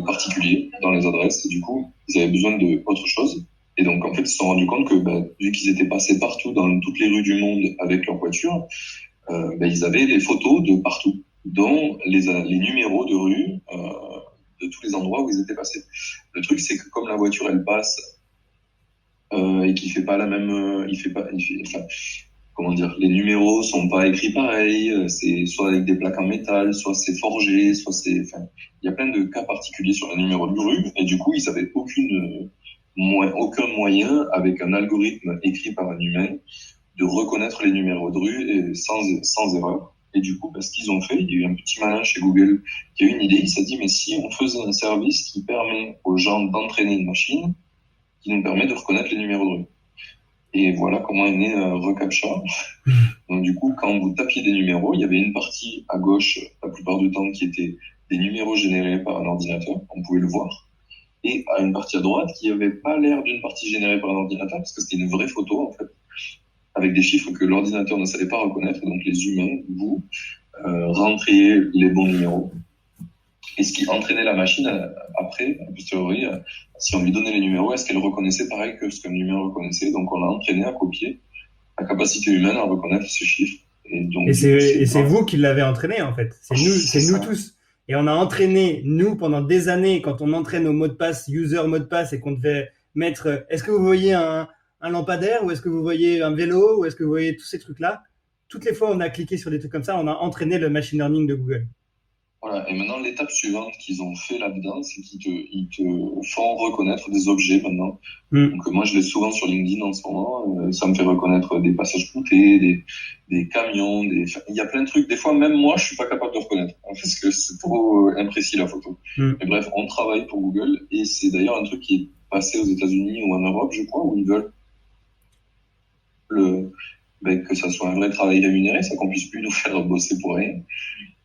[SPEAKER 3] particuliers dans les adresses. Et du coup, ils avaient besoin de autre chose. Et donc, en fait, ils se sont rendus compte que, vu qu'ils étaient passés partout dans toutes les rues du monde avec leur voiture, ils avaient des photos de partout, dont les numéros de rue de tous les endroits où ils étaient passés. Le truc, c'est que comme la voiture, elle passe et qu'il fait pas la même, comment dire, les numéros sont pas écrits pareil, c'est soit avec des plaques en métal, soit c'est forgé, soit c'est, il y a plein de cas particuliers sur les numéros de rue, et du coup, ils avaient aucun moyen, avec un algorithme écrit par un humain, de reconnaître les numéros de rue et sans erreur. Et du coup, ce qu'ils ont fait, il y a eu un petit malin chez Google qui a eu une idée, il s'est dit, mais si on faisait un service qui permet aux gens d'entraîner une machine, qui nous permet de reconnaître les numéros de rue. Et voilà comment est né reCAPTCHA. Donc du coup, quand vous tapiez des numéros, il y avait une partie à gauche, la plupart du temps, qui était des numéros générés par un ordinateur, on pouvait le voir, et à une partie à droite qui avait pas l'air d'une partie générée par un ordinateur, parce que c'était une vraie photo, en fait, avec des chiffres que l'ordinateur ne savait pas reconnaître, et donc les humains, vous, rentriez les bons numéros. Et ce qui entraînait la machine après, a posteriori, si on lui donnait les numéros, est-ce qu'elle reconnaissait pareil que ce qu'un humain reconnaissait? Donc on a entraîné à copier la capacité humaine à reconnaître ce chiffre.
[SPEAKER 1] Et c'est vous qui l'avez entraîné, en fait. C'est nous tous. Et on a entraîné, nous, pendant des années, quand on entraîne nos mots de passe, user mot de passe, et qu'on devait mettre, est-ce que vous voyez un lampadaire, ou est-ce que vous voyez un vélo, ou est-ce que vous voyez tous ces trucs-là? Toutes les fois, on a cliqué sur des trucs comme ça, on a entraîné le machine learning de Google.
[SPEAKER 3] Voilà. Et maintenant, l'étape suivante qu'ils ont fait là-dedans, c'est qu'ils te font reconnaître des objets maintenant. Donc, moi, je l'ai souvent sur LinkedIn en ce moment. Ça me fait reconnaître des passages cloutés, des camions, il y a plein de trucs. Des fois, même moi, je suis pas capable de reconnaître parce que c'est trop imprécis, la photo. Mais bref, on travaille pour Google et c'est d'ailleurs un truc qui est passé aux États-Unis ou en Europe, je crois, où ils veulent que ça soit un vrai travail rémunéré, ça qu'on puisse plus nous faire bosser pour rien.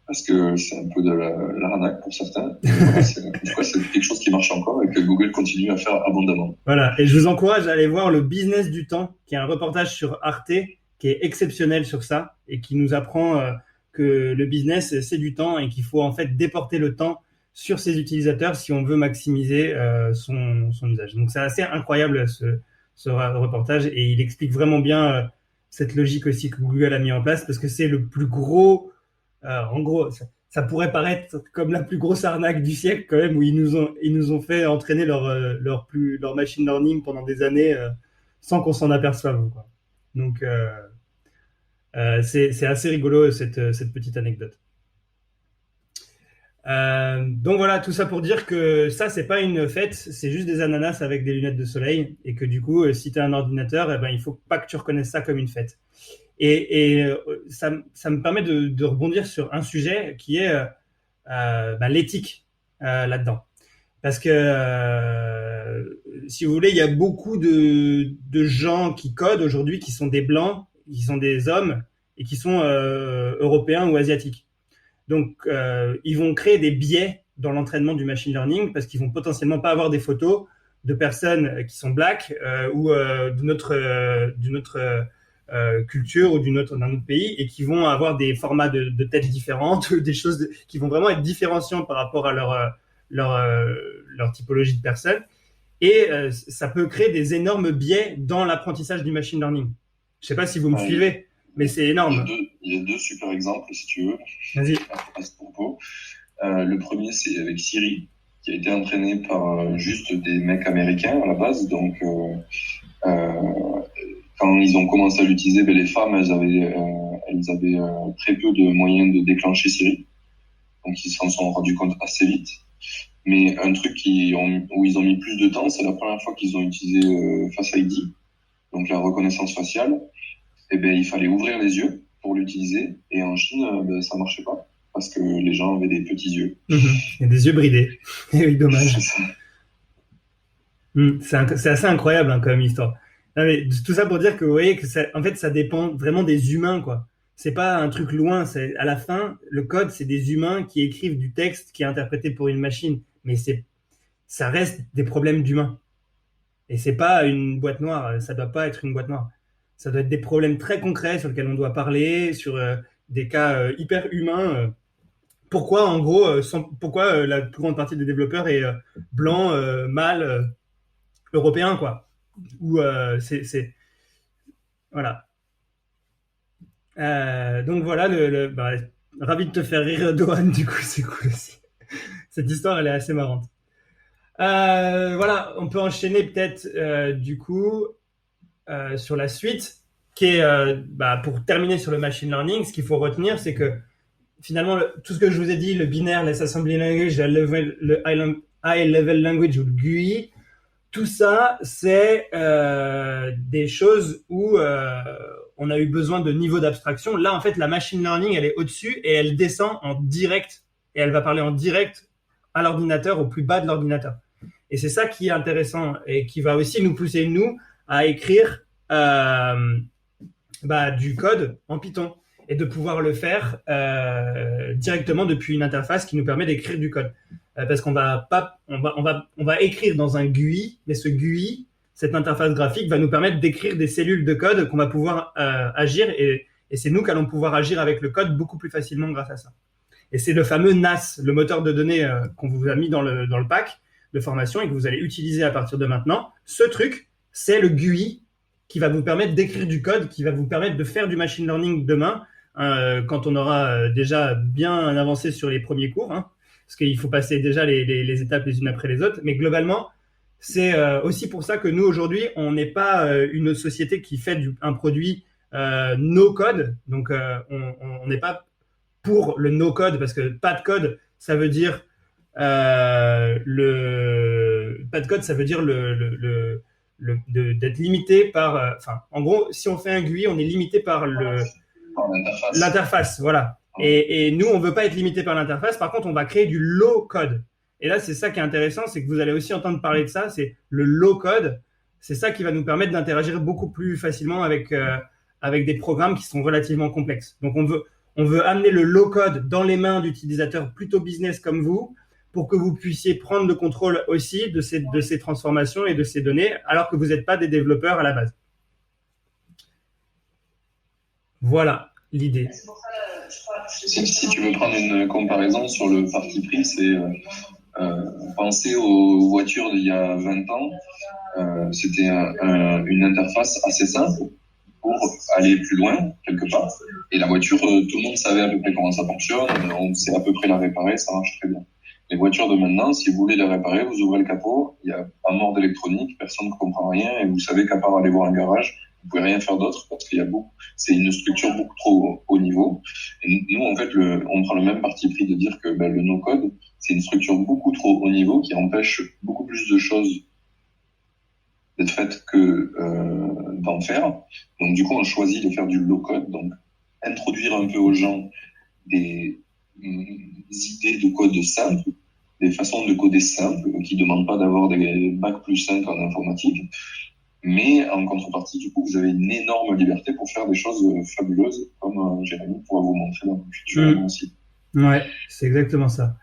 [SPEAKER 3] Parce que c'est un peu de l'arnaque pour certains. Voilà, en tout cas, c'est quelque chose qui marche encore et que Google continue à faire abondamment.
[SPEAKER 1] Voilà, et je vous encourage à aller voir le business du temps, qui est un reportage sur Arte, qui est exceptionnel sur ça, et qui nous apprend que le business, c'est du temps, et qu'il faut en fait déporter le temps sur ses utilisateurs si on veut maximiser son usage. Donc c'est assez incroyable ce reportage, et il explique vraiment bien cette logique aussi que Google a mis en place, parce que c'est le plus gros... en gros, ça pourrait paraître comme la plus grosse arnaque du siècle quand même, où ils nous ont fait entraîner leur machine learning pendant des années sans qu'on s'en aperçoive, quoi. Donc c'est assez rigolo cette petite anecdote. Donc voilà, tout ça pour dire que ça, c'est pas une fête, c'est juste des ananas avec des lunettes de soleil, et que du coup, si tu as un ordinateur, il faut pas que tu reconnaisses ça comme une fête. Et ça me permet de rebondir sur un sujet qui est l'éthique là-dedans. Parce que, si vous voulez, il y a beaucoup de gens qui codent aujourd'hui qui sont des blancs, qui sont des hommes et qui sont européens ou asiatiques. Donc, ils vont créer des biais dans l'entraînement du machine learning parce qu'ils vont potentiellement pas avoir des photos de personnes qui sont black ou d'une autre culture ou d'un autre pays, et qui vont avoir des formats de têtes différentes, des choses qui vont vraiment être différenciantes par rapport à leur typologie de personnes. Et ça peut créer des énormes biais dans l'apprentissage du machine learning. Je sais pas si vous me suivez, mais c'est énorme.
[SPEAKER 3] Il y a deux super exemples, si tu veux.
[SPEAKER 1] Vas-y.
[SPEAKER 3] À ce propos. Le premier, c'est avec Siri, qui a été entraîné par juste des mecs américains à la base. Donc, quand ils ont commencé à l'utiliser, les femmes, elles avaient très peu de moyens de déclencher Siri. Donc, ils s'en sont rendus compte assez vite. Mais un truc où ils ont mis plus de temps, c'est la première fois qu'ils ont utilisé Face ID, donc la reconnaissance faciale. Eh ben, il fallait ouvrir les yeux pour l'utiliser. Et en Chine, ça marchait pas. Parce que les gens avaient des petits yeux.
[SPEAKER 1] Et des yeux bridés. Et oui, dommage.
[SPEAKER 3] C'est ça.
[SPEAKER 1] C'est assez incroyable, hein, comme histoire. Non, mais tout ça pour dire que vous voyez que en fait, ça dépend vraiment des humains, quoi. C'est pas un truc loin. À la fin, le code, c'est des humains qui écrivent du texte qui est interprété pour une machine. Mais ça reste des problèmes d'humains. Et c'est pas une boîte noire. Ça doit pas être une boîte noire. Ça doit être des problèmes très concrets sur lesquels on doit parler, sur des cas hyper humains. Pourquoi, en gros, pourquoi la plus grande partie des développeurs est blanc, mâle, européen, quoi. Ou voilà. Donc voilà, ravi de te faire rire, Dohan, du coup, c'est cool aussi. Cette histoire, elle est assez marrante. Voilà, on peut enchaîner peut-être, du coup, sur la suite, qui est, pour terminer sur le machine learning, ce qu'il faut retenir, c'est que finalement, tout ce que je vous ai dit, le binaire, les assembly language, le high level language ou le GUI, tout ça, c'est des choses où on a eu besoin de niveau d'abstraction. Là, en fait, la machine learning, elle est au-dessus et elle descend en direct et elle va parler en direct à l'ordinateur, au plus bas de l'ordinateur. Et c'est ça qui est intéressant et qui va aussi nous pousser, nous, à écrire du code en Python et de pouvoir le faire directement depuis une interface qui nous permet d'écrire du code. Parce qu'on va écrire dans un GUI, mais ce GUI, cette interface graphique, va nous permettre d'écrire des cellules de code qu'on va pouvoir agir et c'est nous qui allons pouvoir agir avec le code beaucoup plus facilement grâce à ça. Et c'est le fameux NAS, le moteur de données qu'on vous a mis dans le pack de formation et que vous allez utiliser à partir de maintenant. Ce truc, c'est le GUI qui va vous permettre d'écrire du code, qui va vous permettre de faire du machine learning demain, quand on aura déjà bien avancé sur les premiers cours, hein, parce qu'il faut passer déjà les étapes les unes après les autres. Mais globalement, c'est aussi pour ça que nous, aujourd'hui, on n'est pas une société qui fait un produit no-code. Donc, on n'est pas pour le no-code, parce que pas de code, ça veut dire pas de code, ça veut dire d'être limité par... en gros, si on fait un GUI, on est limité par l'interface, voilà. Et nous, on veut pas être limité par l'interface. Par contre, on va créer du low code. Et là, c'est ça qui est intéressant, c'est que vous allez aussi entendre parler de ça. C'est le low code. C'est ça qui va nous permettre d'interagir beaucoup plus facilement avec des programmes qui sont relativement complexes. Donc, on veut amener le low code dans les mains d'utilisateurs plutôt business comme vous, pour que vous puissiez prendre le contrôle aussi de ces transformations et de ces données, alors que vous n'êtes pas des développeurs à la base. Voilà l'idée.
[SPEAKER 3] Si tu veux prendre une comparaison sur le parti pris, c'est penser aux voitures d'il y a 20 ans. C'était une interface assez simple pour aller plus loin, quelque part. Et la voiture, tout le monde savait à peu près comment ça fonctionne, on sait à peu près la réparer, ça marche très bien. Les voitures de maintenant, si vous voulez les réparer, vous ouvrez le capot, il y a pas mort d'électronique, personne ne comprend rien, et vous savez qu'à part aller voir un garage, vous pouvez rien faire d'autre parce qu'il y a c'est une structure beaucoup trop haut niveau. Et nous, en fait, on prend le même parti pris de dire que le no-code, c'est une structure beaucoup trop haut niveau qui empêche beaucoup plus de choses d'être faites que d'en faire. Donc, du coup, on choisit de faire du low-code, donc introduire un peu aux gens des idées de code simples, des façons de coder simples qui ne demandent pas d'avoir des bac plus 5 en informatique. Mais en contrepartie, du coup, vous avez une énorme liberté pour faire des choses fabuleuses, comme Jérémy pourra vous montrer dans le futur aussi.
[SPEAKER 1] Ouais, c'est exactement ça.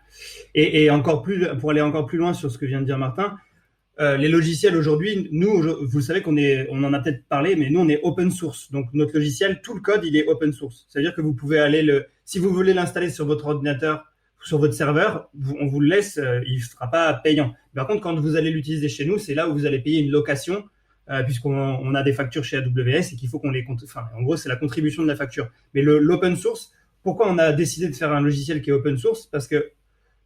[SPEAKER 1] Et encore plus, pour aller encore plus loin sur ce que vient de dire Martin, les logiciels aujourd'hui, nous, vous savez on en a peut-être parlé, mais nous, on est open source. Donc, notre logiciel, tout le code, il est open source. C'est-à-dire que vous pouvez si vous voulez l'installer sur votre ordinateur, sur votre serveur, on vous le laisse, il ne sera pas payant. Par contre, quand vous allez l'utiliser chez nous, c'est là où vous allez payer une location, puisqu'on a des factures chez AWS et qu'il faut qu'on les compte. Enfin, en gros, c'est la contribution de la facture. Mais l'open source, pourquoi on a décidé de faire un logiciel qui est open source? Parce que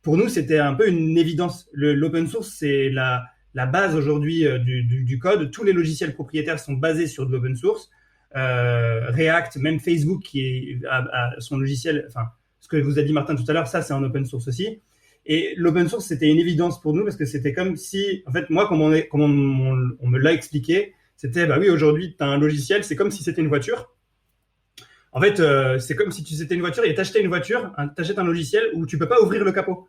[SPEAKER 1] pour nous, c'était un peu une évidence. L'open source, c'est la base aujourd'hui du code. Tous les logiciels propriétaires sont basés sur de l'open source. React, même Facebook qui a son logiciel, ce que vous a dit Martin tout à l'heure, ça c'est en open source aussi. Et l'open source, c'était une évidence pour nous parce que c'était comme si, en fait, moi, comme on me l'a expliqué, c'était, bah oui, aujourd'hui, tu as un logiciel, c'est comme si c'était une voiture. En fait, c'est comme si c'était une voiture et t'achètes une voiture, t'achètes un logiciel où tu peux pas ouvrir le capot.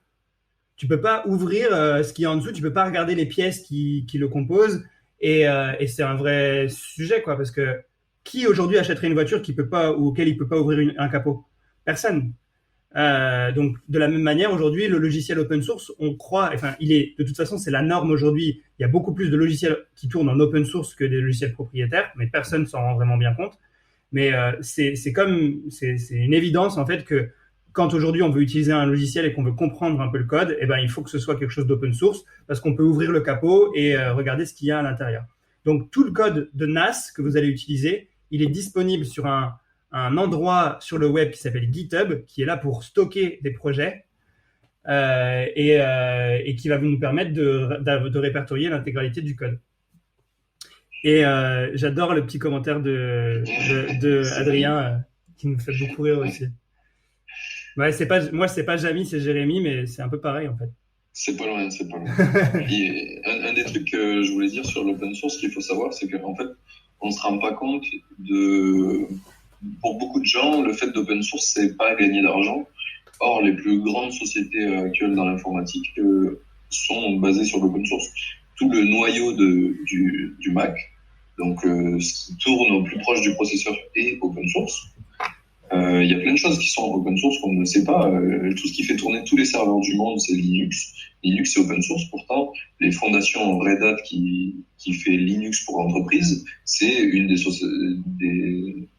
[SPEAKER 1] Tu peux pas ouvrir ce qu'il y a en dessous, tu peux pas regarder les pièces qui le composent. Et c'est un vrai sujet, quoi, parce que qui aujourd'hui achèterait une voiture qui peut pas, ou auquel il peut pas ouvrir un capot? Personne. Donc, de la même manière, aujourd'hui, le logiciel open source, on croit, enfin, de toute façon, c'est la norme aujourd'hui. Il y a beaucoup plus de logiciels qui tournent en open source que des logiciels propriétaires, mais personne s'en rend vraiment bien compte. Mais c'est une évidence, en fait, que quand aujourd'hui on veut utiliser un logiciel et qu'on veut comprendre un peu le code, eh ben, il faut que ce soit quelque chose d'open source parce qu'on peut ouvrir le capot et regarder ce qu'il y a à l'intérieur. Donc, tout le code de NAS que vous allez utiliser, il est disponible sur un endroit sur le web qui s'appelle GitHub, qui est là pour stocker des projets et qui va nous permettre de répertorier l'intégralité du code. Et j'adore le petit commentaire de Adrien qui nous fait beaucoup rire aussi. Ouais, moi, c'est pas Jamy, c'est Jérémy, mais c'est un peu pareil en fait.
[SPEAKER 3] C'est pas loin, c'est pas loin. Et un des trucs que je voulais dire sur l'open source qu'il faut savoir, c'est qu'en fait, on se rend pas compte pour beaucoup de gens, le fait d'open source, c'est pas gagner d'argent. Or, les plus grandes sociétés actuelles dans l'informatique sont basées sur l'open source. Tout le noyau du Mac, donc ce qui tourne au plus proche du processeur, est open source. Il y a plein de choses qui sont open source qu'on ne sait pas. Tout ce qui fait tourner tous les serveurs du monde, c'est Linux. Linux, c'est open source. Pourtant, les fondations Red Hat qui fait Linux pour entreprise, c'est une des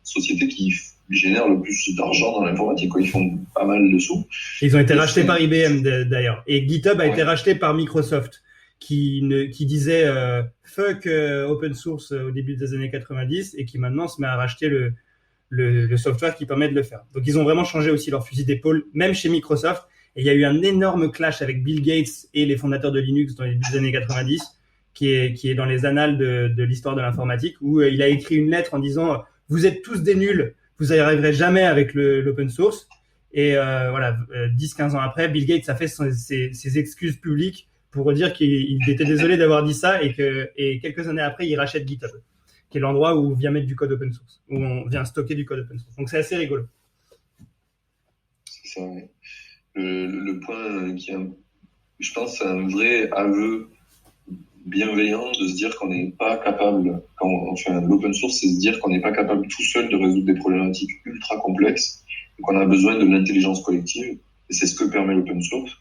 [SPEAKER 3] sociétés qui génèrent le plus d'argent dans l'informatique. Ils font pas mal de sous.
[SPEAKER 1] Ils ont été rachetés par IBM d'ailleurs. Et GitHub a été racheté par Microsoft, qui disait fuck open source au début des années 90 et qui maintenant se met à racheter le software qui permet de le faire. Donc, ils ont vraiment changé aussi leur fusil d'épaule, même chez Microsoft. Et il y a eu un énorme clash avec Bill Gates et les fondateurs de Linux dans les débuts des années 90, qui est dans les annales de l'histoire de l'informatique, où il a écrit une lettre en disant « Vous êtes tous des nuls, vous n'y arriverez jamais avec l'open source ». Et 10-15 ans après, Bill Gates a fait ses excuses publiques pour dire qu'il était désolé d'avoir dit ça et quelques années après, il rachète GitHub, qui est l'endroit où on vient mettre du code open source, où on vient stocker du code open source. Donc, c'est assez rigolo.
[SPEAKER 3] C'est ça, oui. Le point qui est, je pense, c'est un vrai aveu bienveillant de se dire qu'on n'est pas capable, quand on fait l'open source, c'est se dire qu'on n'est pas capable tout seul de résoudre des problématiques ultra complexes et qu'on a besoin de l'intelligence collective. Et c'est ce que permet l'open source.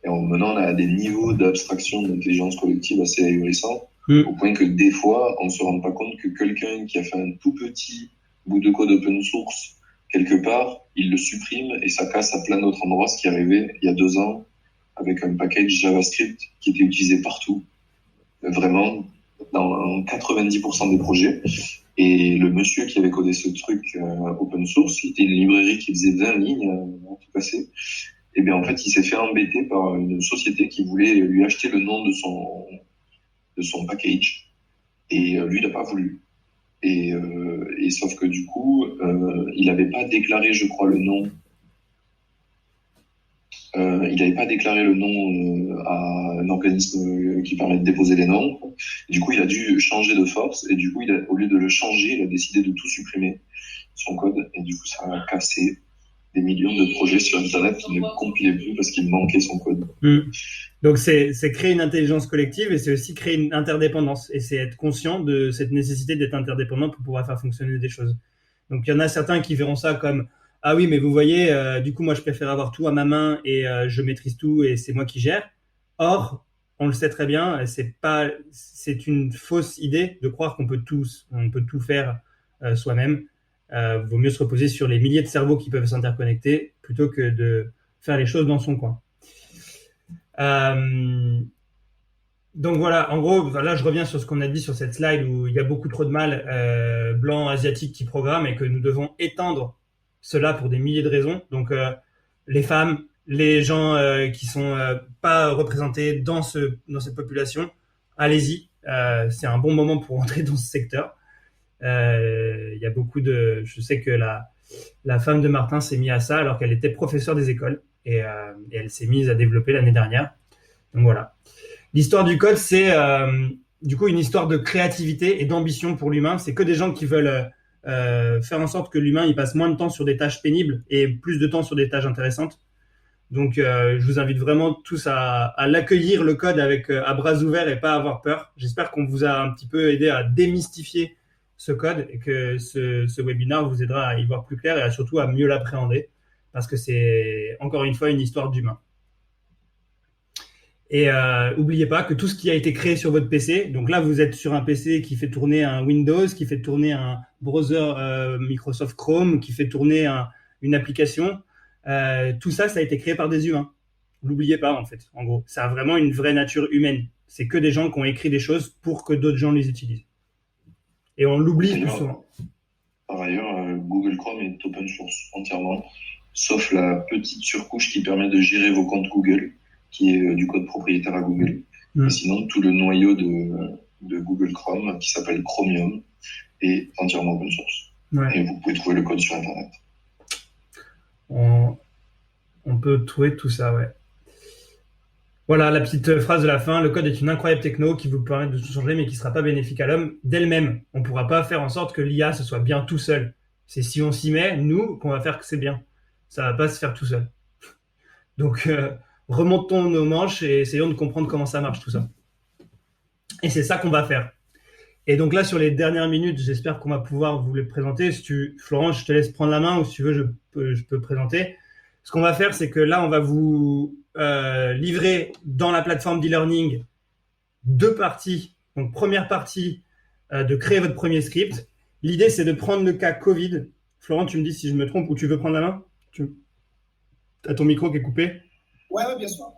[SPEAKER 3] Et maintenant, on a des niveaux d'abstraction d'intelligence collective assez ahurissants. Au point que des fois, on se rend pas compte que quelqu'un qui a fait un tout petit bout de code open source quelque part, il le supprime et ça casse à plein d'autres endroits, ce qui est arrivé il y a 2 ans avec un package JavaScript qui était utilisé partout, vraiment dans 90% des projets. Et le monsieur qui avait codé ce truc open source, c'était une librairie qui faisait 20 lignes en tout casser. Et bien en fait, il s'est fait embêter par une société qui voulait lui acheter le nom de son package, et lui, il n'a pas voulu. Et sauf que du coup, il n'avait pas déclaré, je crois, le nom. Il n'avait pas déclaré le nom à un organisme qui permet de déposer les noms. Et du coup, il a dû changer de force. Et du coup, au lieu de le changer, il a décidé de tout supprimer, son code. Et du coup, ça a cassé des millions de projets sur Internet qui ne compilaient plus parce qu'il manquait son code.
[SPEAKER 1] Donc, c'est créer une intelligence collective et c'est aussi créer une interdépendance. Et c'est être conscient de cette nécessité d'être interdépendant pour pouvoir faire fonctionner des choses. Donc, il y en a certains qui verront ça comme « Ah oui, mais vous voyez, du coup, moi, je préfère avoir tout à ma main et je maîtrise tout et c'est moi qui gère. » Or, on le sait très bien, c'est une fausse idée de croire qu'on peut tout faire soi-même. Vaut mieux se reposer sur les milliers de cerveaux qui peuvent s'interconnecter plutôt que de faire les choses dans son coin. Donc voilà, en gros, là je reviens sur ce qu'on a dit sur cette slide où il y a beaucoup trop de mâles blancs asiatiques qui programment et que nous devons étendre cela pour des milliers de raisons. Donc les femmes, les gens qui sont pas représentés dans cette population, allez-y, c'est un bon moment pour entrer dans ce secteur. Il y a beaucoup je sais que la femme de Martin s'est mise à ça alors qu'elle était professeure des écoles et elle s'est mise à développer l'année dernière. Donc voilà. L'histoire du code, c'est du coup une histoire de créativité et d'ambition pour l'humain. C'est que des gens qui veulent faire en sorte que l'humain il passe moins de temps sur des tâches pénibles et plus de temps sur des tâches intéressantes. Donc je vous invite vraiment tous à l'accueillir, le code, avec à bras ouverts et pas avoir peur. J'espère qu'on vous a un petit peu aidé à démystifier ce code et que ce webinaire vous aidera à y voir plus clair et surtout à mieux l'appréhender parce que c'est encore une fois une histoire d'humain. Et n'oubliez pas que tout ce qui a été créé sur votre PC, donc là vous êtes sur un PC qui fait tourner un Windows, qui fait tourner un browser Microsoft Chrome, qui fait tourner une application, tout ça, ça a été créé par des humains. N'oubliez pas en fait, en gros. Ça a vraiment une vraie nature humaine. C'est que des gens qui ont écrit des choses pour que d'autres gens les utilisent. Et on l'oublie plus souvent.
[SPEAKER 3] Par ailleurs, Google Chrome est open source entièrement, sauf la petite surcouche qui permet de gérer vos comptes Google, qui est du code propriétaire à Google. Et sinon, tout le noyau de Google Chrome, qui s'appelle Chromium, est entièrement open source. Ouais. Et vous pouvez trouver le code sur Internet.
[SPEAKER 1] On peut trouver tout ça, ouais. Voilà la petite phrase de la fin. Le code est une incroyable techno qui vous permet de tout changer, mais qui ne sera pas bénéfique à l'homme d'elle-même. On ne pourra pas faire en sorte que l'IA ce soit bien tout seul. C'est si on s'y met, nous, qu'on va faire que c'est bien. Ça ne va pas se faire tout seul. Donc, remontons nos manches et essayons de comprendre comment ça marche tout ça. Et c'est ça qu'on va faire. Et donc là, sur les dernières minutes, j'espère qu'on va pouvoir vous les présenter. Florence, je te laisse prendre la main ou si tu veux, je peux présenter. Ce qu'on va faire, c'est que là, on va vous livrer dans la plateforme d'e-learning 2 parties. Donc, première partie, de créer votre premier script. L'idée, c'est de prendre le cas Covid. Florent, tu me dis si je me trompe ou tu veux prendre la main? T'as ton micro qui est coupé?
[SPEAKER 4] Ouais, bien sûr.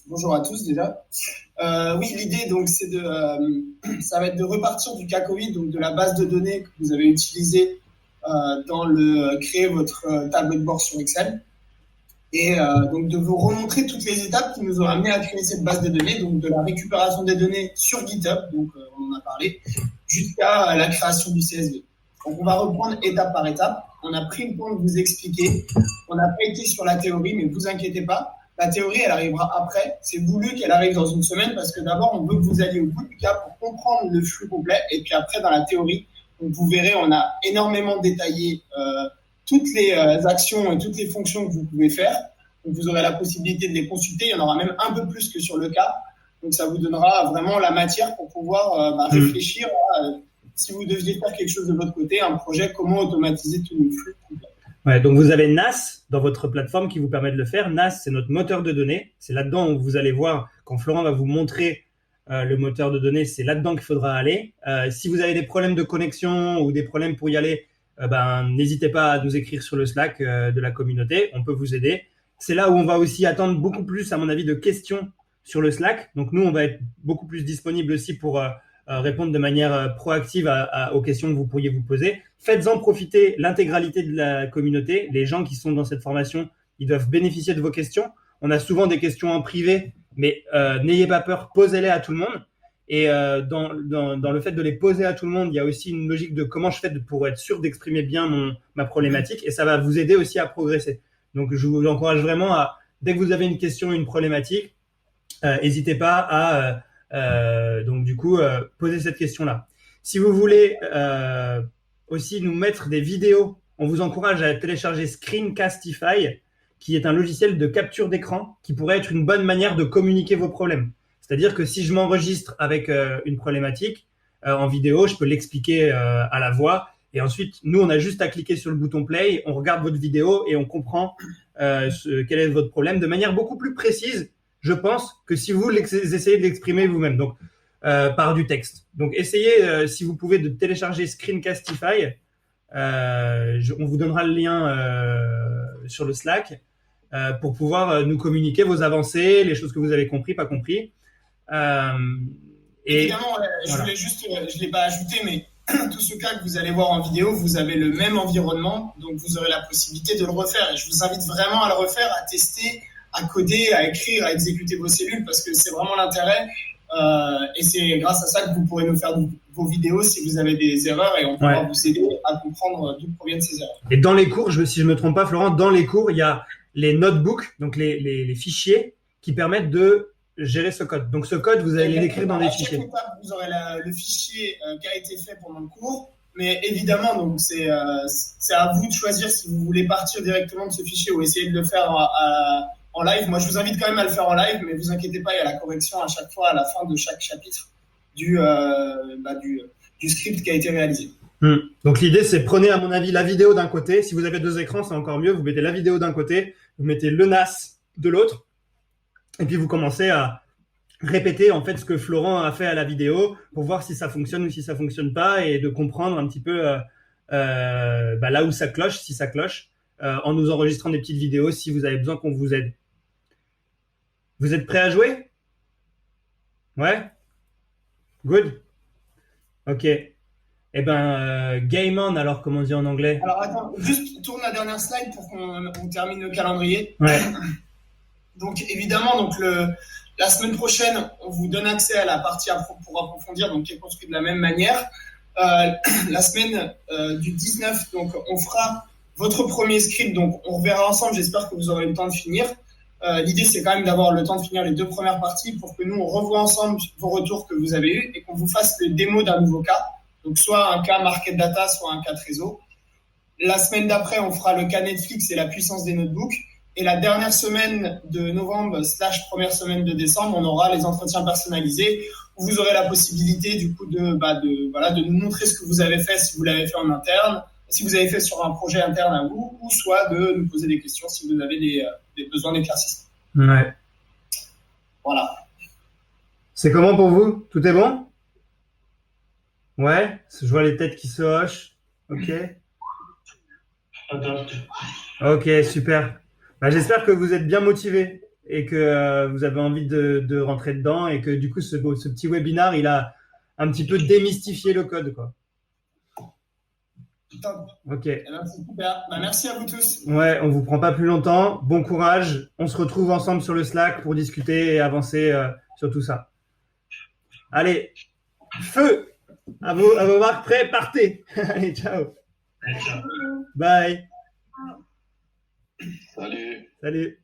[SPEAKER 4] Bonjour à tous déjà. Oui, l'idée donc c'est ça va être de repartir du cas Covid, donc de la base de données que vous avez utilisée dans créer votre tableau de bord sur Excel, et donc de vous remontrer toutes les étapes qui nous ont amené à créer cette base de données, donc de la récupération des données sur GitHub, donc on en a parlé, jusqu'à la création du CSV. Donc on va reprendre étape par étape. On a pris le temps de vous expliquer. On n'a pas été sur la théorie, mais vous inquiétez pas. La théorie, elle arrivera après. C'est voulu qu'elle arrive dans une semaine parce que d'abord, on veut que vous alliez au bout du cas pour comprendre le flux complet. Et puis après, dans la théorie, donc vous verrez, on a énormément détaillé toutes les actions et toutes les fonctions que vous pouvez faire. Donc vous aurez la possibilité de les consulter. Il y en aura même un peu plus que sur le cas. Donc ça vous donnera vraiment la matière pour pouvoir réfléchir à si vous deviez faire quelque chose de votre côté, un projet, comment automatiser tout le flux complet.
[SPEAKER 1] Ouais, donc vous avez NAS dans votre plateforme qui vous permet de le faire. NAS, c'est notre moteur de données. C'est là-dedans où vous allez voir, quand Florent va vous montrer le moteur de données, c'est là-dedans qu'il faudra aller. Si vous avez des problèmes de connexion ou des problèmes pour y aller, n'hésitez pas à nous écrire sur le Slack de la communauté. On peut vous aider. C'est là où on va aussi attendre beaucoup plus, à mon avis, de questions sur le Slack. Donc nous, on va être beaucoup plus disponible aussi pour répondre de manière proactive aux questions que vous pourriez vous poser. Faites-en profiter l'intégralité de la communauté. Les gens qui sont dans cette formation, ils doivent bénéficier de vos questions. On a souvent des questions en privé, mais n'ayez pas peur, posez-les à tout le monde. Et dans le fait de les poser à tout le monde, il y a aussi une logique de comment je fais pour être sûr d'exprimer bien ma problématique, et ça va vous aider aussi à progresser. Donc, je vous encourage vraiment dès que vous avez une question, une problématique, n'hésitez pas à poser cette question-là. Si vous voulez aussi nous mettre des vidéos, on vous encourage à télécharger Screencastify, qui est un logiciel de capture d'écran qui pourrait être une bonne manière de communiquer vos problèmes. C'est-à-dire que si je m'enregistre avec une problématique en vidéo, je peux l'expliquer à la voix. Et ensuite, nous, on a juste à cliquer sur le bouton play, on regarde votre vidéo et on comprend quel est votre problème de manière beaucoup plus précise, je pense, que si vous essayez de l'exprimer vous-même, donc par du texte. Donc, essayez, si vous pouvez, de télécharger Screencastify. On vous donnera le lien sur le Slack pour pouvoir nous communiquer vos avancées, les choses que vous avez compris, pas compris.
[SPEAKER 4] Évidemment, voilà. Je l'ai pas ajouté, mais tout ce cas que vous allez voir en vidéo, vous avez le même environnement, donc vous aurez la possibilité de le refaire. Et je vous invite vraiment à le refaire, à tester, à coder, à écrire, à exécuter vos cellules, parce que c'est vraiment l'intérêt. Et c'est grâce à ça que vous pourrez nous faire vos vidéos si vous avez des erreurs et on pourra vous aider à comprendre d'où proviennent ces erreurs.
[SPEAKER 1] Et dans les cours, si je me trompe pas, Florent, dans les cours, il y a les notebooks, donc les fichiers qui permettent de gérer ce code. Donc ce code, vous allez l'écrire dans des fichiers.
[SPEAKER 4] À chaque étape, vous aurez le fichier qui a été fait pendant le cours. Mais évidemment, donc c'est à vous de choisir si vous voulez partir directement de ce fichier ou essayer de le faire en live. Moi, je vous invite quand même à le faire en live, mais vous inquiétez pas, il y a la correction à chaque fois à la fin de chaque chapitre du script qui a été réalisé.
[SPEAKER 1] Donc l'idée, c'est prenez à mon avis la vidéo d'un côté. Si vous avez 2 écrans, c'est encore mieux. Vous mettez la vidéo d'un côté, vous mettez le NAS de l'autre, et puis vous commencez à répéter en fait ce que Florent a fait à la vidéo pour voir si ça fonctionne ou si ça fonctionne pas et de comprendre un petit peu là où ça cloche, si ça cloche, en nous enregistrant des petites vidéos si vous avez besoin qu'on vous aide. Vous êtes prêts à jouer? Ouais? Good? Ok. Eh ben, game on, alors, comme on dit en anglais.
[SPEAKER 4] Alors, attends, juste tourne la dernière slide pour qu'on termine le calendrier.
[SPEAKER 1] Ouais.
[SPEAKER 4] Donc, évidemment, la semaine prochaine, on vous donne accès à la partie pour approfondir, donc qui est construite de la même manière. La semaine du 19, donc, on fera votre premier script, donc on reverra ensemble. J'espère que vous aurez le temps de finir. L'idée, c'est quand même d'avoir le temps de finir les 2 premières parties pour que nous, on revoie ensemble vos retours que vous avez eus et qu'on vous fasse le démo d'un nouveau cas. Donc, soit un cas market data, soit un cas trésor. La semaine d'après, on fera le cas Netflix et la puissance des notebooks. Et la dernière semaine de novembre / première semaine de décembre, on aura les entretiens personnalisés où vous aurez la possibilité du coup de nous montrer ce que vous avez fait si vous l'avez fait en interne, si vous avez fait sur un projet interne à vous, ou soit de nous poser des questions si vous avez des besoins d'éclaircissement.
[SPEAKER 1] Ouais.
[SPEAKER 4] Voilà.
[SPEAKER 1] C'est comment pour vous? Tout est bon? Ouais? Je vois les têtes qui se hochent. Ok. Ok, super. J'espère que vous êtes bien motivés et que vous avez envie de rentrer dedans et que du coup, ce petit webinaire, il a un petit peu démystifié le code, quoi.
[SPEAKER 4] Top.
[SPEAKER 1] Ok.
[SPEAKER 4] C'est super. Merci à vous tous.
[SPEAKER 1] Ouais, on vous prend pas plus longtemps. Bon courage. On se retrouve ensemble sur le Slack pour discuter et avancer sur tout ça. Allez, feu! À vos marques, prêts, partez! Allez, ciao! Bye!
[SPEAKER 3] Salut!
[SPEAKER 1] Salut!